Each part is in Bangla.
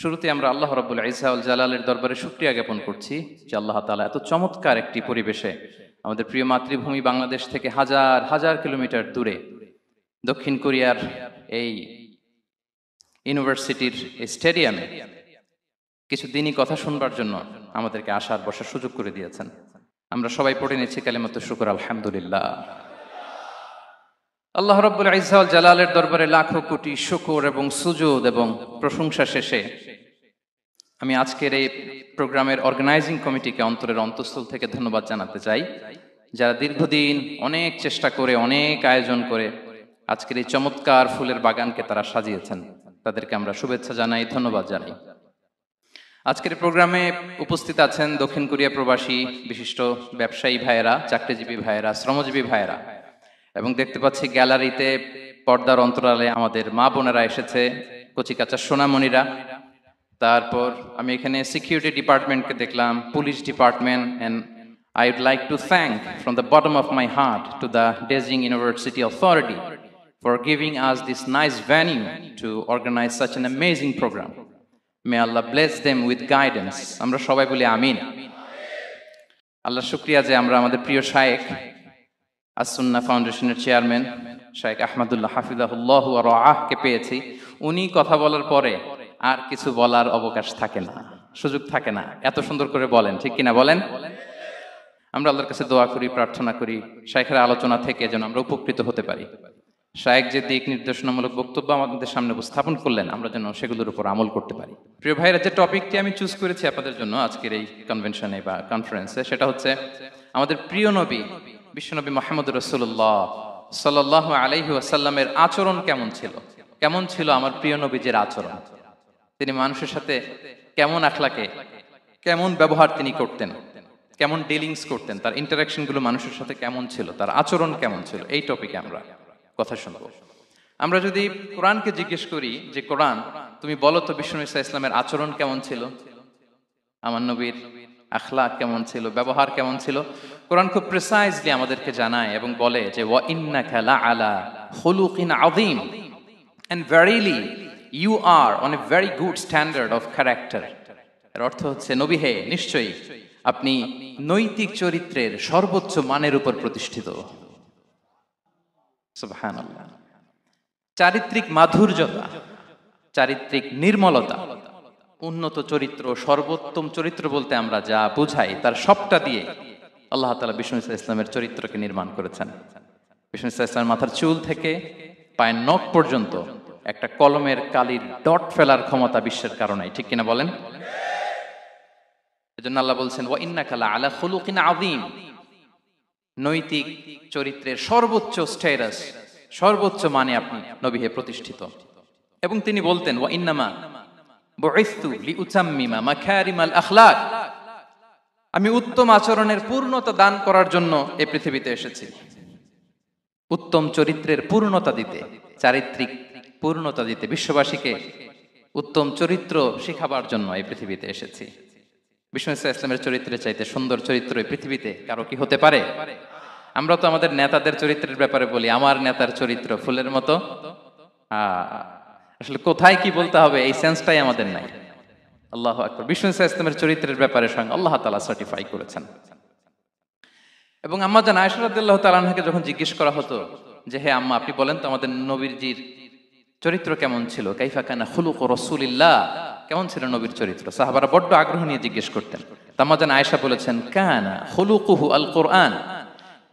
শুরুতে আমরা আল্লাহ রাব্বুল ইজ্জা ওয়াল জালালের দরবারে শুকরিয়া জ্ঞাপন করছি যে আল্লাহ তাআলা এত চমৎকার একটি পরিবেশে আমাদের প্রিয় মাতৃভূমি বাংলাদেশ থেকে হাজার হাজার কিলোমিটার দূরে দক্ষিণ কোরিয়ার এই ইউনিভার্সিটির এই স্টেডিয়ামে কিছু দিনই কথা শুনবার জন্য আমাদেরকে আসার বসার সুযোগ করে দিয়েছেন। আমরা সবাই পড়ে নিচ্ছি কালিমাতুশ শুকর, আলহামদুলিল্লাহ। আল্লাহ রাব্বুল ইজ্জা ওয়াল জালালের দরবারে লাখো কোটি শুকর এবং সুজুদ এবং প্রশংসা শেষে আমি আজকের এই প্রোগ্রামের অর্গানাইজিং কমিটিকে অন্তরের অন্তঃস্থল থেকে ধন্যবাদ জানাতে চাই, যারা দীর্ঘদিন অনেক চেষ্টা করে অনেক আয়োজন করে আজকের এই চমৎকার ফুলের বাগানকে তারা সাজিয়েছেন। তাদেরকে আমরা শুভেচ্ছা জানাই, ধন্যবাদ জানাই। আজকের এই প্রোগ্রামে উপস্থিত আছেন দক্ষিণ কোরিয়া প্রবাসী বিশিষ্ট ব্যবসায়ী ভাইয়েরা, চাকরিজীবী ভাইয়েরা, শ্রমজীবী ভাইয়েরা, এবং দেখতে পাচ্ছি গ্যালারিতে পর্দার অন্তরালে আমাদের মা বোনেরা এসেছে, কচিকাচা সোনামণিরা। তারপর আমি এখানে সিকিউরিটি ডিপার্টমেন্টকে দেখলাম, police department, and I would like to thank from the bottom of my heart to the Daejeon University Authority for giving us this nice venue to organize such an amazing program. May Allah bless them with guidance. আমরা সবাই বলি আমিন। আল্লাহ শুকরিয়া যে আমরা আমাদের প্রিয় শায়েখ আস-সুন্নাহ ফাউন্ডেশনের চেয়ারম্যান শায়েখ আহমদুল্লাহ হাফিজাহুল্লাহ ওয়া রাআহকে পেয়েছি। উনি কথা বলার পরে আর কিছু বলার অবকাশ থাকে না, সুযোগ থাকে না, এত সুন্দর করে বলেন, ঠিক কিনা বলেন? আমরা আল্লাহর কাছে দোয়া করি, প্রার্থনা করি শায়েখের আলোচনা থেকে যেন আমরা উপকৃত হতে পারি। শায়েখ যে দিক নির্দেশনামূলক বক্তব্য আমাদের সামনে উপস্থাপন করলেন, আমরা যেন সেগুলোর উপর আমল করতে পারি। প্রিয় ভাইরা, যে টপিকটি আমি চুজ করেছি আপনাদের জন্য আজকের এই কনভেনশনে বা কনফারেন্সে, সেটা হচ্ছে আমাদের প্রিয় নবী বিশ্বনবী মুহাম্মদ রাসূলুল্লাহ সাল্লাল্লাহু আলাইহি ওয়াসাল্লামের আচরণ কেমন ছিল। কেমন ছিল আমার প্রিয় নবীজির আচরণ? তিনি মানুষের সাথে কেমন আখলাকে, কেমন ব্যবহার তিনি করতেন, কেমন ডিলিংস করতেন, তার ইন্টারাকশন গুলো মানুষের সাথে কেমন ছিল, তার আচরণ কেমন ছিল, এই টপিকে আমরা কথা শুনবো। আমরা যদি কোরআনকে জিজ্ঞেস করি যে কোরআন তুমি বলো তো বিশ্বনবী সাল্লাল্লাহু আলাইহি ওয়াসাল্লামের আচরণ কেমন ছিল, আমার নবীর আখলাক কেমন ছিল, ব্যবহার কেমন ছিল, কোরআন খুব প্রিসাইজলি আমাদেরকে জানায় এবং বলে যে ওয়া ইন্নাকা লাআলা খুলুকিন আযীম, and verily you are on a very good standard of character. এর অর্থ হচ্ছে নবী হে, নিশ্চয়ই আপনি নৈতিক চরিত্রের সর্বোচ্চ মানের উপর প্রতিষ্ঠিত। সুবহানাল্লাহ। চারিত্রিক মাধুর্যতা, চারিত্রিক নির্মলতা, উন্নত চরিত্র, সর্বোত্তম চরিত্র বলতে আমরা যা বুঝাই তার সবটা দিয়ে আল্লাহ তাআলা বিষ্ণু ইসলামের চরিত্রকে নির্মাণ করেছেন। বিষ্ণু ইসলামের মাথার চুল থেকে পায়ের নখ পর্যন্ত একটা কলমের কালির ডট ফেলার ক্ষমতা বিশ্বের কারণে, ঠিক কিনা বলেন? এজন্য আল্লাহ বলছেন ওয়া ইন্নাকা লাআলা খুলুকিন আযীম, নৈতিক চরিত্রের সর্বোচ্চ স্ট্যাটাস, সর্বোচ্চ মানে আপনি নবী হে প্রতিষ্ঠিত। এবং তিনি বলতেন ওয়া ইন্নামা বুইসতু লিউতাম্মিমা মাকারিমাল আখলাক, আমি উত্তম আচরণের পূর্ণতা দান করার জন্য এই পৃথিবীতে এসেছি, উত্তম চরিত্রের পূর্ণতা দিতে, চারিত্রিক পূর্ণতা দিতে, বিশ্ববাসীকে উত্তম চরিত্র শেখাবার জন্য এই পৃথিবীতে এসেছি। বিষ্ণু ইসলামের চরিত্রের চাইতে সুন্দর চরিত্র এই পৃথিবীতে কারো কি হতে পারে? আমরা তো আমাদের নেতাদের চরিত্রের ব্যাপারে বলি আমার নেতার চরিত্র ফুলের মতো। আসলে কোথায় কি বলতে হবে এই সেন্সটাই আমাদের নাই। আল্লাহু আকবার। বিষ্ণু ইসলামের চরিত্রের ব্যাপারে স্বয়ং আল্লাহ তাআলা সার্টিফাই করেছেন। এবং আম্মা জান আয়েশা রাদিয়াল্লাহু তাআলা আনহাকে যখন জিজ্ঞেস করা হতো যে হে আম্মা, আপনি বলেন তো আমাদের নবীজির চরিত্র কেমন ছিল, কাইফা কানা খুলুকু রাসূলিল্লাহ, কেমন ছিল নবীর চরিত্র, সাহাবারা বড্ড আগ্রহ নিয়ে জিজ্ঞেস করতেন। আম্মা জান আয়েশা বলেছেন কানা খুলুকুহু আল কোরআন,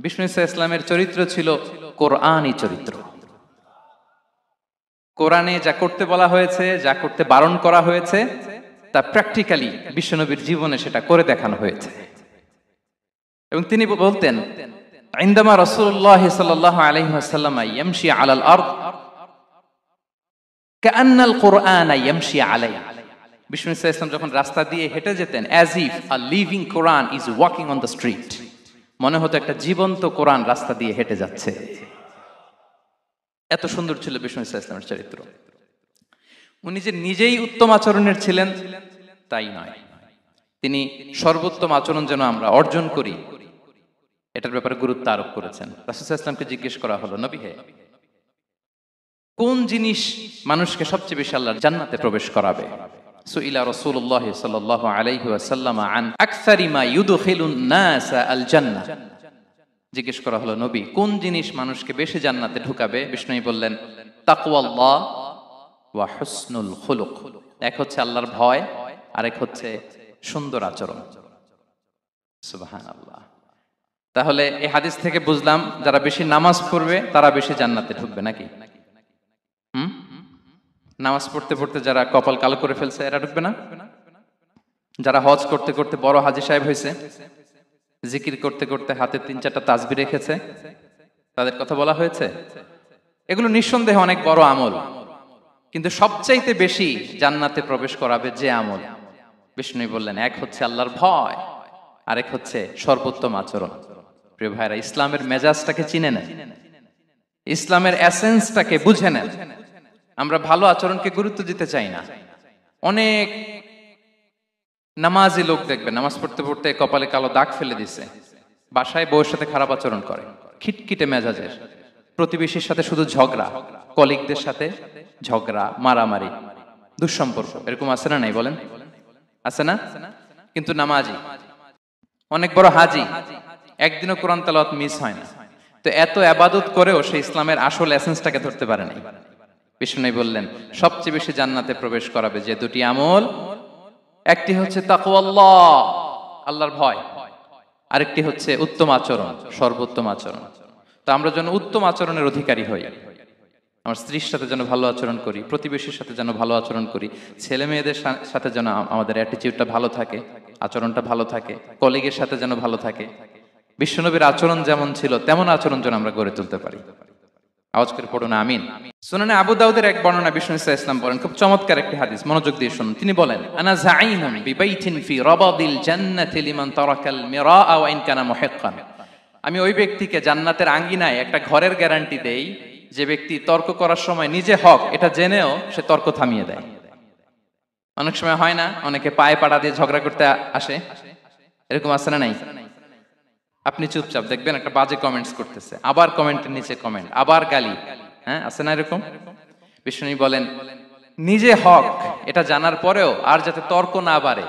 বিষ্ণু ইসলামের চরিত্র ছিল কোরআনী চরিত্র। কোরআনে যা করতে বলা হয়েছে, যা করতে বারণ করা হয়েছে, তা প্র্যাকটিক্যালি বিশ্বনবীর জীবনে সেটা করে দেখানো হয়েছে। এবং তিনি বলতেন ইনদামা রাসূলুল্লাহ সাল্লাল্লাহু আলাইহি ওয়াসাল্লাম ইয়ামশি আলাল আরদ কাআন্নাল কুরআনা ইয়ামশি আলাইহা, বিষ্ণু ইসলাম যখন রাস্তা দিয়ে হেঁটে যেতেন as if a living Quran is walking on the street, মনে হতো একটা জীবন্ত কোরআন রাস্তা দিয়ে হেঁটে যাচ্ছে। এত সুন্দর ছিল বিষ্ণু ইসলামের চরিত্র। উনি যে নিজেই উত্তম আচরণের ছিলেন তাই নয়, তিনি সর্বোত্তম আচরণ যেন আমরা অর্জন করি এটার ব্যাপারে গুরুত্ব আরোপ করেছেন। রাসূল সাল্লাল্লাহু আলাইহি ওয়াসাল্লামকে জিজ্ঞেস করা হলো নবী হে, কোন জিনিস মানুষকে সবচেয়ে বেশি আল্লাহর জান্নাতে প্রবেশ করাবে? সুইলা রাসূলুল্লাহ সাল্লাল্লাহু আলাইহি ওয়াসাল্লাম আন আকসারি মা ইউদখিলুন নাস আল জান্নাহ, জিজ্ঞেস করা হলো নবী কোন জিনিস মানুষকে বেশি জান্নাতে ঢুকাবে? বিষ্ণু বললেন তাকওয়াল্লাহ ওয়া হুসনুল খুলুক। এক হচ্ছে আল্লাহর ভয়, আরেক হচ্ছে সুন্দর আচরণ। সুবহানাল্লাহ। তাহলে এই হাদিস থেকে বুঝলাম যারা বেশি নামাজ পড়বে তারা বেশি জান্নাতে ঢুকবে নাকি? নামাজ পড়তে পড়তে যারা কপাল কালো করে ফেলছে এরা ঢুকবে না? যারা হজ করতে করতে বড় হাজী সাহেব হয়েছে, জিকির করতে করতে হাতে 3-4টা তাসবিহ রেখেছে, তাদের কথা বলা হয়েছে। এগুলো নিঃসন্দেহে অনেক বড় আমল, কিন্তু সবচাইতে বেশি জান্নাতে প্রবেশ করাবে যে আমল, বিষ্ণু বললেন এক হচ্ছে আল্লাহর ভয়, আরেক হচ্ছে সর্বোত্তম আচরণ। প্রিয় ভাইরা, ইসলামের মেজাজটাকে চিনে নেন, ইসলামের এসেন্সটাকে বুঝে নেন। আমরা ভালো আচরণকে গুরুত্ব দিতে চাই না। অনেক নামাজি লোক দেখবেন নামাজ পড়তে পড়তে কপালে কালো দাগ ফেলে দিছে, বাসায় বউয়ের সাথে খারাপ আচরণ করে, খিটখিটে মেজাজের, প্রতিবেশীর সাথে শুধু ঝগড়া, কলিগদের সাথে ঝগড়া, মারামারি, দুঃসম্পর্ক, এরকম আছে না নাই বলেন? আছে না? কিন্তু নামাজি, অনেক বড় হাজি, একদিনও কোরআন তেলাওয়াত মিস হয় না। তো এত ইবাদত করেও সে ইসলামের আসল এসেন্সটাকে ধরতে পারে নাই। বিষ্ণু বললেন সবচেয়ে বেশি জান্নাতে প্রবেশ করাবে যে দুটি আমল, একটি হচ্ছে তাকওয়াল্লাহ, আল্লাহর ভয়, আরেকটি হচ্ছে উত্তম আচরণ, সর্বোত্তম আচরণ। তো আমরা যেন উত্তম আচরণের অধিকারী হই। আমার স্ত্রীর সাথে যেন ভালো আচরণ করি, প্রতিবেশীর সাথে যেন ভালো আচরণ করি, ছেলে মেয়েদের সাথে যেন আমাদের অ্যাটিটিউডটা ভালো থাকে, আচরণটা ভালো থাকে, কলিগের সাথে যেন ভালো থাকে। বিশ্বনবীর আচরণ যেমন ছিল তেমন আচরণ যেন আমরা গড়ে তুলতে পারি। আওয়াজ করে পড়ুন আমিন। সুনানে আবু দাউদের এক বর্ণনা বিষ্ণু ইসলাম বলেন, খুব চমৎকার একটি হাদিস, মনোযোগ দিয়ে শুনুন। তিনি বলেন আনা যাঈনুন বিবাইতিন ফি রাবাদিল জান্নাতি লিমান তারাকাল মিরাআ ওয়া ইন কানা মুহিক্কান। আমি ওই ব্যক্তিকে জান্নাতের আঙ্গিনায় একটা ঘরের গ্যারান্টি দেই যে ব্যক্তি তর্ক করার সময় নিজে হক এটা জেনেও সে তর্ক থামিয়ে দেয়। অনেক সময় হয় না, অনেকে পায়ে পাড়া দিয়ে ঝগড়া করতে আসে, এরকম আছে না নাই? আপনি চুপচাপ দেখবেন একটা বাজে কমেন্টস করতেছে, আবার কমেন্টের নিচে কমেন্ট, আবার গালি, হ্যাঁ আছে না এরকম? বিষ্ণু বলেন নিজে হক এটা জানার পরেও আর যাতে তর্ক না বাড়ে,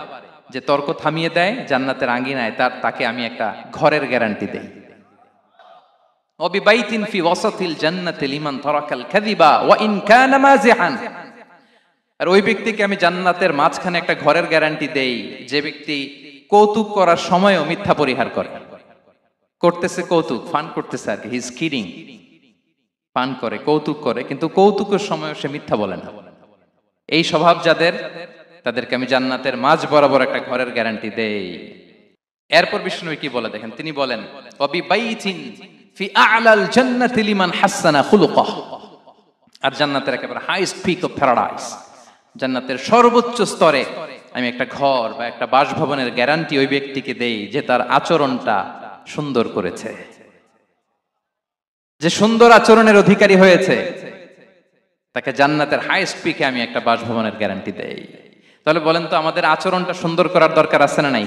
যে তর্ক থামিয়ে দেয় জান্নাতের আঙ্গিনায়, তাকে আমি একটা ঘরের গ্যারান্টি দেই। ওয়াবিবাইতিন ফি ওয়াসাতিল জান্নাতি লিমান তারাকাল কাযিবা ওয়া ইন কানা মাযিহান। আর ওই ব্যক্তিকে আমি জান্নাতের মাঝখানে একটা ঘরের গ্যারান্টি দেই যে ব্যক্তি কৌতুক করার সময়ও মিথ্যা পরিহার করে। করতেছে কৌতুক, ফান করতেছে আর কি, হি ইজ কিডিং, ফান করে, কৌতুক করে, কিন্তু কৌতুকের সময়ও সে মিথ্যা বলে না। এই স্বভাব যাদের, তাদেরকে আমি জান্নাতের মাঝ বরাবর একটা ঘরের গ্যারান্টি দেই। এরপর বিষ্ণু কি বলে দেখেন, তিনি বলেন ওয়াবিবাইতিন ফি আ'লাল জান্নাতি লিমান হাসানা খুলুকাহু। আর জান্নাতের একেবারে হাইস্ট পিক অফ প্যারাডাইস, জান্নাতের সর্বোচ্চ স্তরে আমি একটা ঘর বা একটা বাসভবনের গ্যারান্টি ওই ব্যক্তিকে দেই যে তার আচরণটা সুন্দর করেছে, যে সুন্দর আচরণের অধিকারী হয়েছে, তাকে জান্নাতের হাইস্ট পিকে আমি একটা বাসভবনের গ্যারান্টি দেই। তাহলে বলেন তো আমাদের আচরণটা সুন্দর করার দরকার আছে না নাই?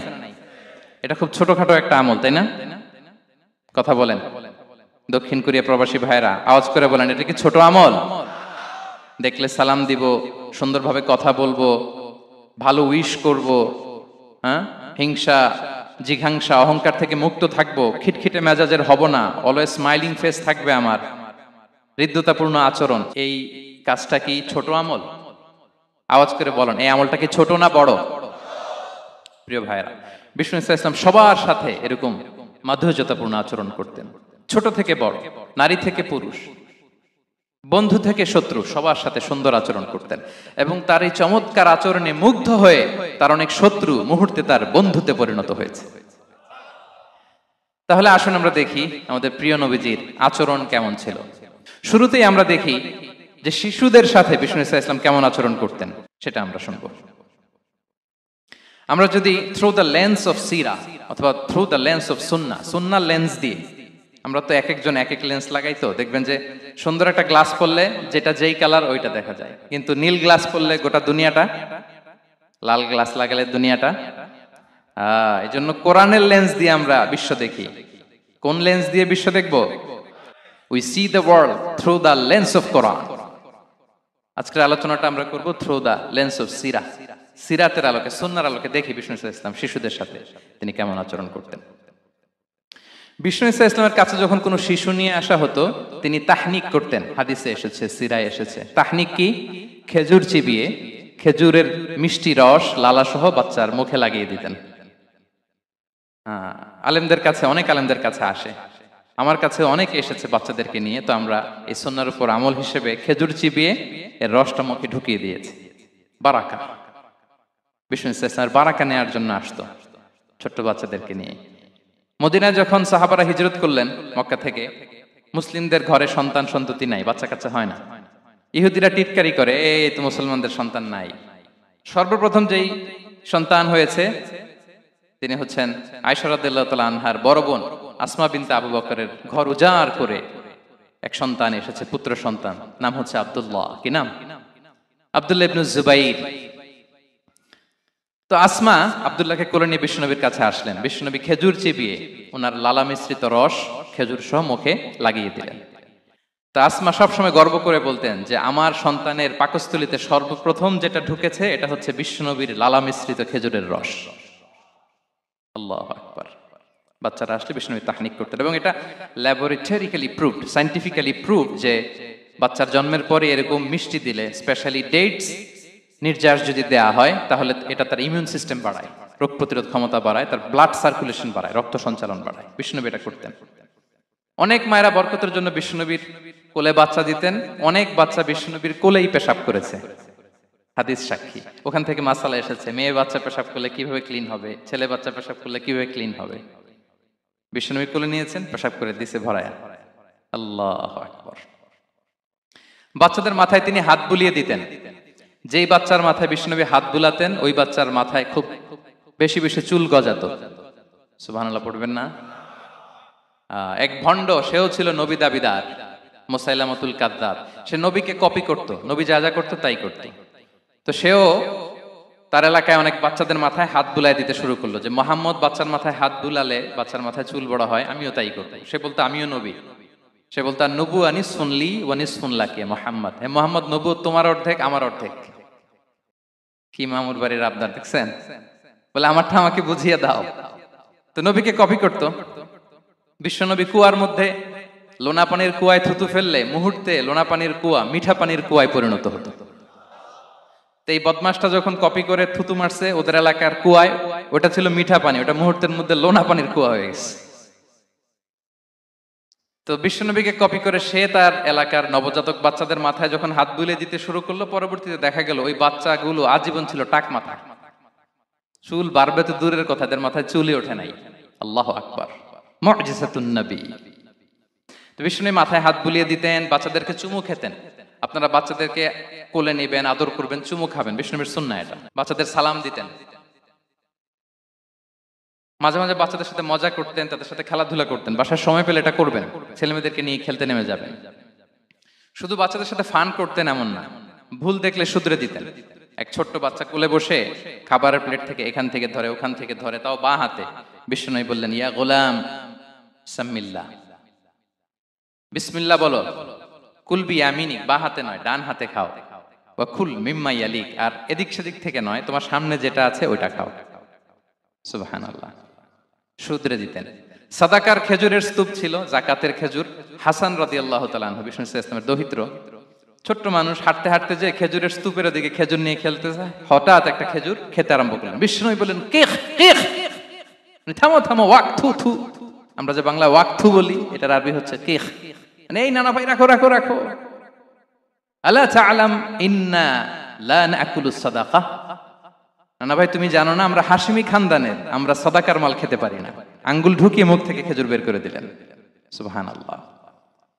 এটা খুব ছোটখাটো একটা আমল, তাই না? কথা বলেন দক্ষিণ কোরিয়া প্রবাসী ভাইরা, আওয়াজ করে বলেন এটা কি ছোট আমল? দেখলে সালাম দিব, সুন্দরভাবে কথা বলবো, ভালো উইশ করব, হ্যাঁ, হিংসা জিঘাংসা অহংকার থেকে মুক্ত থাকবো, খিটখিটে মেজাজের হব না, অলওয়েজ স্মাইলিং ফেস থাকবে আমার, হৃদ্যতাপূর্ণ আচরণ। এই কাজটা কি ছোট আমল? আওয়াজ করে বলেন এই আমলটা কি ছোট না বড়? প্রিয় ভাইরা, বিষ্ণু ইসলাম সবার সাথে এরকম মাধুর্যতাপূর্ণ আচরণ করতেন, ছোট থেকে বড়, নারী থেকে পুরুষ, বন্ধু থেকে শত্রু, সবার সাথে সুন্দর আচরণ করতেন। এবং তার এই চমৎকার আচরণে মুগ্ধ হয়ে তার অনেক শত্রু মুহূর্তে তার বন্ধুতে পরিণত হয়েছে। তাহলে আসুন আমরা দেখি আমাদের প্রিয় নবীজির আচরণ কেমন ছিল। শুরুতেই আমরা দেখি যে শিশুদের সাথে বিষ্ণু ইসলাম কেমন আচরণ করতেন, সেটা আমরা শুনব। আমরা যদি থ্রু দ্য লেন্স অফ সিরা অথবা through the lens of Sunnah, Sunnah lens দিয়ে, আমরা তো এক একজন এক এক লেন্স লাগাই, তো দেখবেন যে সুন্দর একটা গ্লাস পরলে যেটা যেই কালার ওইটা দেখা যায়, কিন্তু নীল গ্লাস পরলে গোটা দুনিয়াটা, লাল গ্লাস লাগালে দুনিয়াটা। এই জন্য কোরআনের লেন্স দিয়ে আমরা বিশ্ব দেখি। কোন লেন্স দিয়ে বিশ্ব দেখব? We see the world through the lens of Quran. আজকের আলোচনাটা আমরা করব থ্রু দ্য লেন্স অফ সিরা, সিরাতের আলোকে, সুন্নাহর আলোকে দেখি বিষ্ণু ইসা ইসলাম শিশুদের সাথে তিনি কেমন আচরণ করতেন। বিষ্ণু ইসা ইসলামের কাছে যখন কোনো শিশু নিয়ে আসা হতো, তিনি তাহনিক করতেন। হাদিসে এসেছে, সিরায় এসেছে। তাহনিক কি? খেজুর চিবিয়ে খেজুরের মিষ্টি রস লালাসহ বাচ্চার মুখে লাগিয়ে দিতেন। আলেমদের কাছে, অনেক আলেমদের কাছে আসে, আমার কাছে অনেক এসেছে বাচ্চাদেরকে নিয়ে। তো আমরা এই সুন্নাহর উপর আমল হিসেবে খেজুর চিবিয়ে এর রসটা মুখে ঢুকিয়ে দিয়েছি। বারাকা, বিষ্ণু ইসা ইসলামের বারাকা নেওয়ার জন্য আসতো ছোট্ট বাচ্চাদেরকে নিয়ে। মদিনায় যখন সাহাবারা হিজরত করলেন মক্কা থেকে, মুসলিমদের ঘরে সন্তান সন্ততি নাই, বাচ্চা কাচ্চা হয় না। ইহুদিরা টিটকারি করে, এই তো মুসলমানদের সন্তান নাই। সর্বপ্রথম যেই সন্তান হয়েছে তিনি হচ্ছেন আয়েশা রাদিয়াল্লাহু তাআলা আনহার বড় বোন আসমা বিনতে আবু বকরের ঘর উজাড় করে এক সন্তান এসেছে, পুত্র সন্তান, নাম হচ্ছে আব্দুল্লাহ। কি নাম? আব্দুল্লাহ ইবনে জুবাইর। তো আসমা আব্দুল্লাহকে কোলে নিয়ে বিশ্বনবীর কাছে আসলেন। বিশ্বনবী খেজুর চিবিয়ে ওনার লালা মিশ্রিত রস খেজুর সহ মুখে লাগিয়ে দিলেন। তো আসমা সবসময় গর্ব করে বলতেন যে আমার সন্তানের পাকস্থলীতে সর্বপ্রথম যেটা ঢুকেছে এটা হচ্ছে বিশ্বনবীর লালা মিশ্রিত খেজুরের রস। আল্লাহু আকবার। বাচ্চারা আসলে বিষ্ণু তাহনিক করতেন, এবং এটা ল্যাবরেটরিক্যালি প্রুভড, সায়েন্টিফিক্যালি প্রুভড যে বাচ্চার জন্মের পরে এরকম মিষ্টি দিলে, স্পেশালি ডেটস নির্যাস যদি দেয়া হয়, তাহলে এটা তার ইমিউন সিস্টেম বাড়ায়, রোগ প্রতিরোধ ক্ষমতা বাড়ায়, তার ব্লাড সার্কুলেশন বাড়ায়, রক্ত সঞ্চালন বাড়ায়। বিষ্ণুনবী এটা করতেন। অনেক মায়েরা বরকতের জন্য বিষ্ণুনবীর কোলে বাচ্চা দিতেন। অনেক বাচ্চা বিষ্ণুনবীর কোলেই পেশাব করেছে, হাদিস সাক্ষী। ওখান থেকে মাসালা এসেছে, মেয়ে বাচ্চা পেশাব করলে কিভাবে ক্লিন হবে, ছেলে বাচ্চা পেশাব করলে কিভাবে ক্লিন হবে। বিষ্ণুনবী কোলে নিয়েছেন, পেশাব করে দিছে ভরায়া। আল্লাহু আকবার। বাচ্চাদের মাথায় তিনি হাত বুলিয়ে দিতেন। যেই বাচ্চার মাথায় বিষ্ণুনবী হাত বুলাতেন, ওই বাচ্চার মাথায় খুব বেশি বেশি চুল গজাতো। সুবহানাল্লাহ পড়বেন না? এক ভণ্ড, সেও ছিল নবী দাবিদার, মুসাইলামাতুল কাযযাব। সে নবীকে কপি করত, নবী যা যা করতো তাই করত। তো সেও তার এলাকায় অনেক বাচ্চাদের মাথায় হাত বুলাই দিতে শুরু করলো, যে মুহাম্মদ বাচ্চার মাথায় হাত বুলালে বাচ্চার মাথায় চুল বড় হয়, আমিও তাই করব। সে বলতো আমিও নবী। সে বলতো নবু আনিস শুনলি ওয়ানিস শুনলাকে মুহাম্মদ, হে মুহাম্মদ, নবুয়ত তোমার অর্ধেক, আমার অর্ধেক। কি মামুর বাড়ির আবদার দেখছেন? বলে আমারটা আমাকে বুঝিয়ে দাও। তো নবীকে কপি করত। বিশ্বনবী কুয়ার মধ্যে লোনা পানির কুয়ায় থুতু ফেললে মুহূর্তে লোনা পানির কুয়া মিঠা পানির কুয়ায় পরিণত হতো। তো এই বদমাসটা যখন কপি করে থুতু মারছে ওদের এলাকার কুয়ায়, ওটা ছিল মিঠা পানি, ওটা মুহূর্তের মধ্যে লোনা পানির কুয়া হয়ে গেছে। তো বিশ্বনবীকে কপি করে সে তার এলাকার নবজাতক বাচ্চাদের মাথায় যখন হাত বুলিয়ে দিতে শুরু করলো, পরবর্তীতে দেখা গেল ওই বাচ্চাগুলো আজীবন ছিল টাক মাথা। চুল বাড়বে তো দূরের কথা, এদের মাথায় চুলই ওঠে নাই। আল্লাহু আকবার, মুজিজাতুন নবী। তো বিষ্ণু মাথায় হাত বুলিয়ে দিতেন, বাচ্চাদেরকে চুমু খেতেন। আপনারা বাচ্চাদেরকে কোলে নেবেন, আদর করবেন, চুমু খাবেন, বিষ্ণুবীর সুন্নাহ এটা। বাচ্চাদের সালাম দিতেন। মাঝে মাঝে বাচ্চাদের সাথে মজা করতেন, তাদের সাথে খেলাধুলা করতেন। বাসার সময় পেলে এটা করবেন, ছেলেমেয়েদেরকে নিয়ে খেলতে নেমে যাবেন। শুধু বাচ্চাদের সাথে ফান করতেন এমন না, ভুল দেখলে শুধরে দিতেন। এক ছোট্ট বাচ্চা কোলে বসে খাবারের প্লেট থেকে এখান থেকে ধরে ওখান থেকে ধরে, তাও বাঁ হাতে। বিষ্ণু বললেন, ইয়া গোলাম সাম্মিল্লাহ, বিসমিল্লাহ বলো। কুলবি ইয়ামিনিক, বাঁ হাতে নয় ডান হাতে খাও। ওয়া কুল মিম্মা ইয়ালিক, আর এদিক সেদিক থেকে নয়, তোমার সামনে যেটা আছে ওইটা খাও। সুবহানাল্লাহ, শুধরে দিতেন। সাদাকার খেজুরের স্তূপ ছিল, জাকাতের খেজুর। হাসান রাদিয়াল্লাহু তাআলা আনহু, বিষ্ণু ইসলামের দৌহিত্র, ছোট্ট মানুষ, হাঁটতে হাঁটতে যে খেজুরের স্তূপের দিকে খেজুর নিয়ে খেলতেছে, হঠাৎ একটা খেজুর খেতে আরম্ভ করলেন। বিষ্ণু বললেন, কিখ কিখ, থামো থামো, ওয়াক থু থু। আমরা যে বাংলা ওয়াক থু বলি, এটার আরবি হচ্ছে কিখ। মানে এই নানা ভাই, রাখো রাখো রাখো। আলা তাআলাম ইন্না লা নাকুলুস সাদাকা, নানা ভাই তুমি জানো না আমরা হাশিমি খানদানের, আমরা সাদাকার মাল খেতে পারি না। আঙ্গুল ঢুকিয়ে মুখ থেকে খেজুর বের করে দিলেন। সুবহানাল্লাহ।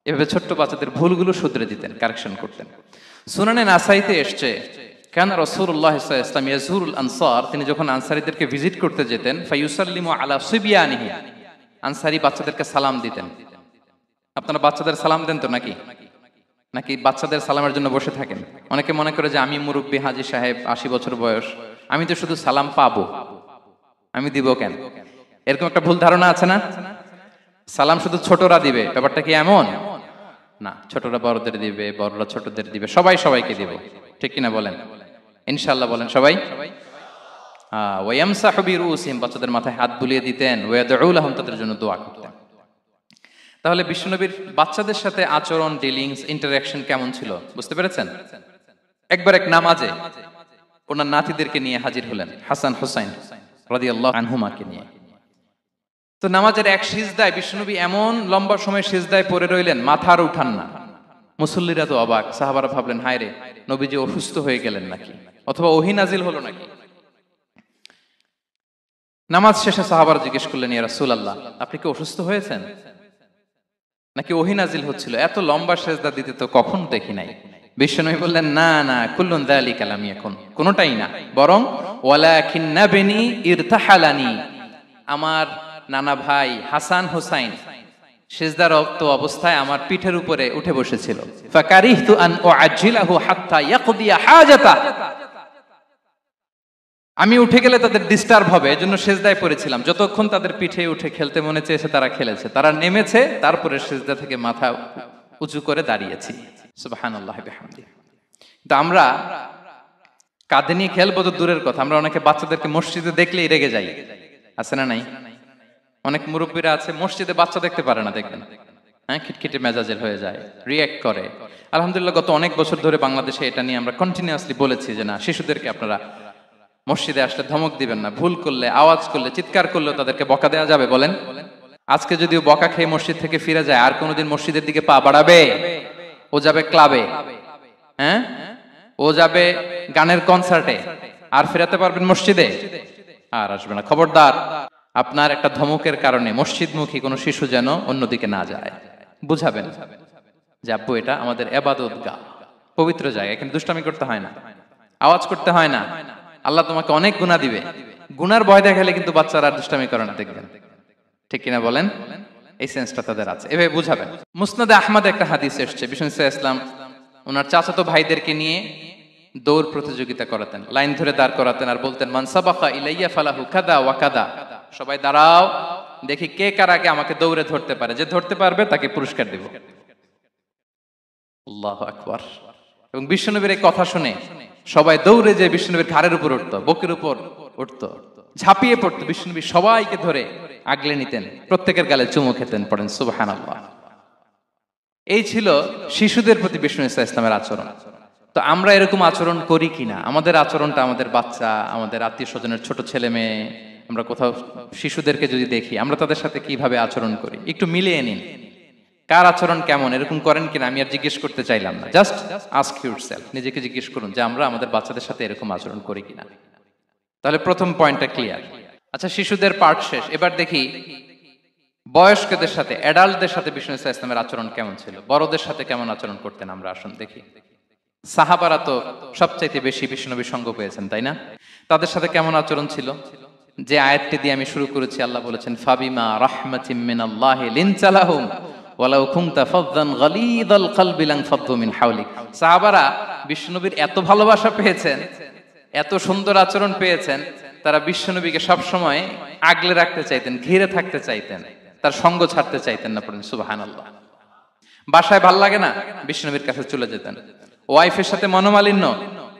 এভাবে ছোট্ট বাচ্চাদের ভুলগুলো শুধরে দিতেন, কারেকশন করতেন। সুনানে নাসাইতে এসছে, কানা রাসূলুল্লাহ সাল্লাল্লাহু আলাইহি ওয়াসাল্লাম ইয়াজুরুল আনসার, তিনি যখন আনসারীদেরকে ভিজিট করতে যেতেন, ফায়ুসাল্লিমু আলা সিবিয়ানিহি, আনসারী বাচ্চাদেরকে সালাম দিতেন। আপনারা বাচ্চাদের সালাম দেন তো নাকি? নাকি বাচ্চাদের সালামের জন্য বসে থাকেন? অনেকে মনে করে যে আমি মুরব্বী হাজী সাহেব, 80 বছর বয়স, আমি তো শুধু সালাম পাবো, আমি দিব কেন? এরকম একটা ভুল ধারণা আছে না? সালাম শুধু ছোটরা দিবে, ব্যাপারটা কি এমন না। ছোটরা বড়দের দিবে, বড়রা ছোটদের দিবে, সবাই সবাইকে দিবে। ঠিক কিনা বলেন? ইনশাআল্লাহ বলেন সবাই। ওয়ায়ামসাহু বিরুসিহিম, বাচ্চাদের মাথায় হাত বুলিয়ে দিতেন, ওয়ায়াদউ লাহুম, তাদের জন্য দোয়া করতেন। তাহলে বিশ্বনবীর বাচ্চাদের সাথে আচরণ, ডিলিংস, ইন্টারঅ্যাকশন কেমন ছিল বুঝতে পেরেছেন? একবার এক নামাজে ওনার নাতিদেরকে নিয়ে হাজির হলেন, হাসান হুসাইন রাদিয়াল্লাহু আনহুমাকে নিয়ে। তো নামাজের এক সিজদায় বিশ্বনবী এমন লম্বা সময় সিজদায় পড়ে রইলেন, মাথা আর উঠান না। মুসল্লিরা তো অবাক, সাহাবারা ভাবলেন হায় রে, নবীজি অসুস্থ হয়ে গেলেন নাকি, অথবা ওহী নাজিল হলো নাকি। নামাজ শেষে সাহাবারা জিজ্ঞেস করলেন, ইয়া রাসূলুল্লাহ, আপনি কি অসুস্থ হয়েছেন নাকি ওহী নাজিল হচ্ছিল? এত লম্বা সিজদা দিতে তো কখন দেখি নাই। বিশ্বনবী বললেন, না না, কুল্লুন যালিকা লাম ইয়াকুন, কোনটাই না, বরং ওয়ালাকিন নাবনি ইরতাহালানি, আমার নানা ভাই হাসান হুসাইন সিজদারত অবস্থায় আমার পিঠের উপরে উঠে বসেছিল। ফাকারিহতু আন উআজ্জিলাহু হাত্তা ইয়াকদিয়া হাজাতা, আমি উঠে গেলে তাদের ডিস্টার্ব হবে, এজন্য সিজদায় পড়েছিলাম। যতক্ষণ তাদের পিঠে উঠে খেলতে মনে চেয়েছে তারা খেলেছে, তারা নেমেছে, তারপরে সিজদা থেকে মাথা উঁচু করে দাঁড়িয়েছি। সুবহানাল্লাহি বিহামদিহি। কিন্তু আমরা কাঁধে নিয়ে খেলবো তো দূরের কথা, আমরা অনেকে বাচ্চাদেরকে মসজিদে দেখলেই রেগে যাই, আছে না নাই? অনেক মুরব্বীরা আছে মসজিদে বাচ্চা দেখতে পারে না, দেখবেন হ্যাঁ, খিটখিটে মেজাজের হয়ে যায়, রিঅ্যাক্ট করে। আলহামদুলিল্লাহ গত অনেক বছর ধরে বাংলাদেশে এটা নিয়ে আমরা কন্টিনিউয়াসলি বলেছি যে না, শিশুদেরকে আপনারা মসজিদে আসলে ধমক দিবেন না, ভুল করলে, আওয়াজ করলে, চিৎকার করলেও তাদেরকে বকা দেওয়া যাবে বলেন? আজকে যদিও বকা খেয়ে মসজিদ থেকে ফিরে যায়, আর কোনোদিন মসজিদের দিকে পা বাড়াবে? ও যাবে ক্লাবে, হ্যাঁ, ও যাবে গানের কনসার্টে, আর ফেরাতে পারবেন মসজিদে? আর আসবে না। খবরদার, আপনার একটা ধমকের কারণে মসজিদমুখী কোনো শিশু যেন অন্যদিকে না যায়। বুঝাবেন যে আব্বু, এটা আমাদের ইবাদতগাহ, পবিত্র জায়গা, এখানে দুষ্টামি করতে হয় না, আওয়াজ করতে হয় না, আল্লাহ তোমাকে অনেক গুনাহ দিবে। গুনার ভয় দেখালে কিন্তু বাচ্চারা দুষ্টামি করে না, দেখবেন, ঠিক কিনা বলেন? এই সেন্সটা তাদের আছে, এভাবে বুঝাবেন। মুসনাদে আহমদে একটা হাদিস এসেছে, বিষ্ণু ইসলাম ওনার চাচাতো ভাইদেরকে নিয়ে দৌড় প্রতিযোগিতা করাতেন, লাইন ধরে দাঁড় করাতেন, আর বলতেন, মান সাবাকা ইলাইয়া ফালাহু কাদা ওয়া কাদা, সবাই দাঁড়াও, দেখি কে কার আগে আমাকে দৌড়ে ধরতে পারে, যে ধরতে পারবে তাকে পুরস্কার দেব। আল্লাহু আকবার। এবং বিশ্বনবীর এই কথা শুনে সবাই দৌড়ে যে বিশ্বনবীর ঘাড়ের উপর উঠতো, বুকের উপর উঠতো, ঝাঁপিয়ে পড়তো, বিশ্বনবী সবাইকে ধরে আগলে নিতেন, প্রত্যেকের গালে চুমু খেতেন। পড়েন সুবহানাল্লাহ। এই ছিল শিশুদের প্রতি বিষ্ণু ইসলামের আচরণ। তো আমরা এরকম আচরণ করি কিনা? আমাদের আচরণটা আমাদের বাচ্চা, আমাদের আত্মীয় স্বজনের ছোট ছেলে মেয়ে, আমরা কোথাও শিশুদেরকে যদি দেখি, আমরা তাদের সাথে কিভাবে আচরণ করি, একটু মিলিয়ে নিন কার আচরণ কেমন, এরকম করেন কিনা। আমি আর জিজ্ঞেস করতে চাইলাম না, জাস্ট আস্ক ইউরসেলফ, নিজেকে জিজ্ঞেস করুন যে আমরা আমাদের বাচ্চাদের সাথে এরকম আচরণ করি কিনা। তাহলে প্রথম পয়েন্টটা ক্লিয়ার। আচ্ছা, শিশুদের পার্ট শেষ, এবার দেখি বয়স্কদের সাথে, অ্যাডাল্টদের সাথে বিষ্ণু ইসলামের আচরণ কেমন ছিল, বড়দের সাথে কেমন আচরণ করতেন আমরা। আসুন দেখি। সাহাবারা তো সবচাইতে বেশি বিষ্ণুনবীর সঙ্গ পেয়েছেন, তাই না? তাদের সাথে কেমন আচরণ ছিল? যে আয়াতটি দিয়ে আমি শুরু করেছি, আল্লাহ বলেছেন, ফাবিমা রাহমাতিম মিনাল্লাহি লিনতা লাহুম ওয়ালাউ কুনতা ফাযযান গালিযাল কলবি লানফাদ্দু মিন হাওলিক। সাহাবারা বিষ্ণুনবীর এত ভালোবাসা পেয়েছেন, এত সুন্দর আচরণ পেয়েছেন, তারা বিশ্বনবীকে সবসময় আগলে রাখতে চাইতেন, ঘিরে থাকতে চাইতেন, তার সঙ্গ ছাড়তে চাইতেন না। পড়েন সুবহানাল্লাহ। বাসায় ভাল লাগে না, বিশ্বনবীর কাছে চলে যেতেন। ওয়াইফের সাথে মনোমালিন্য,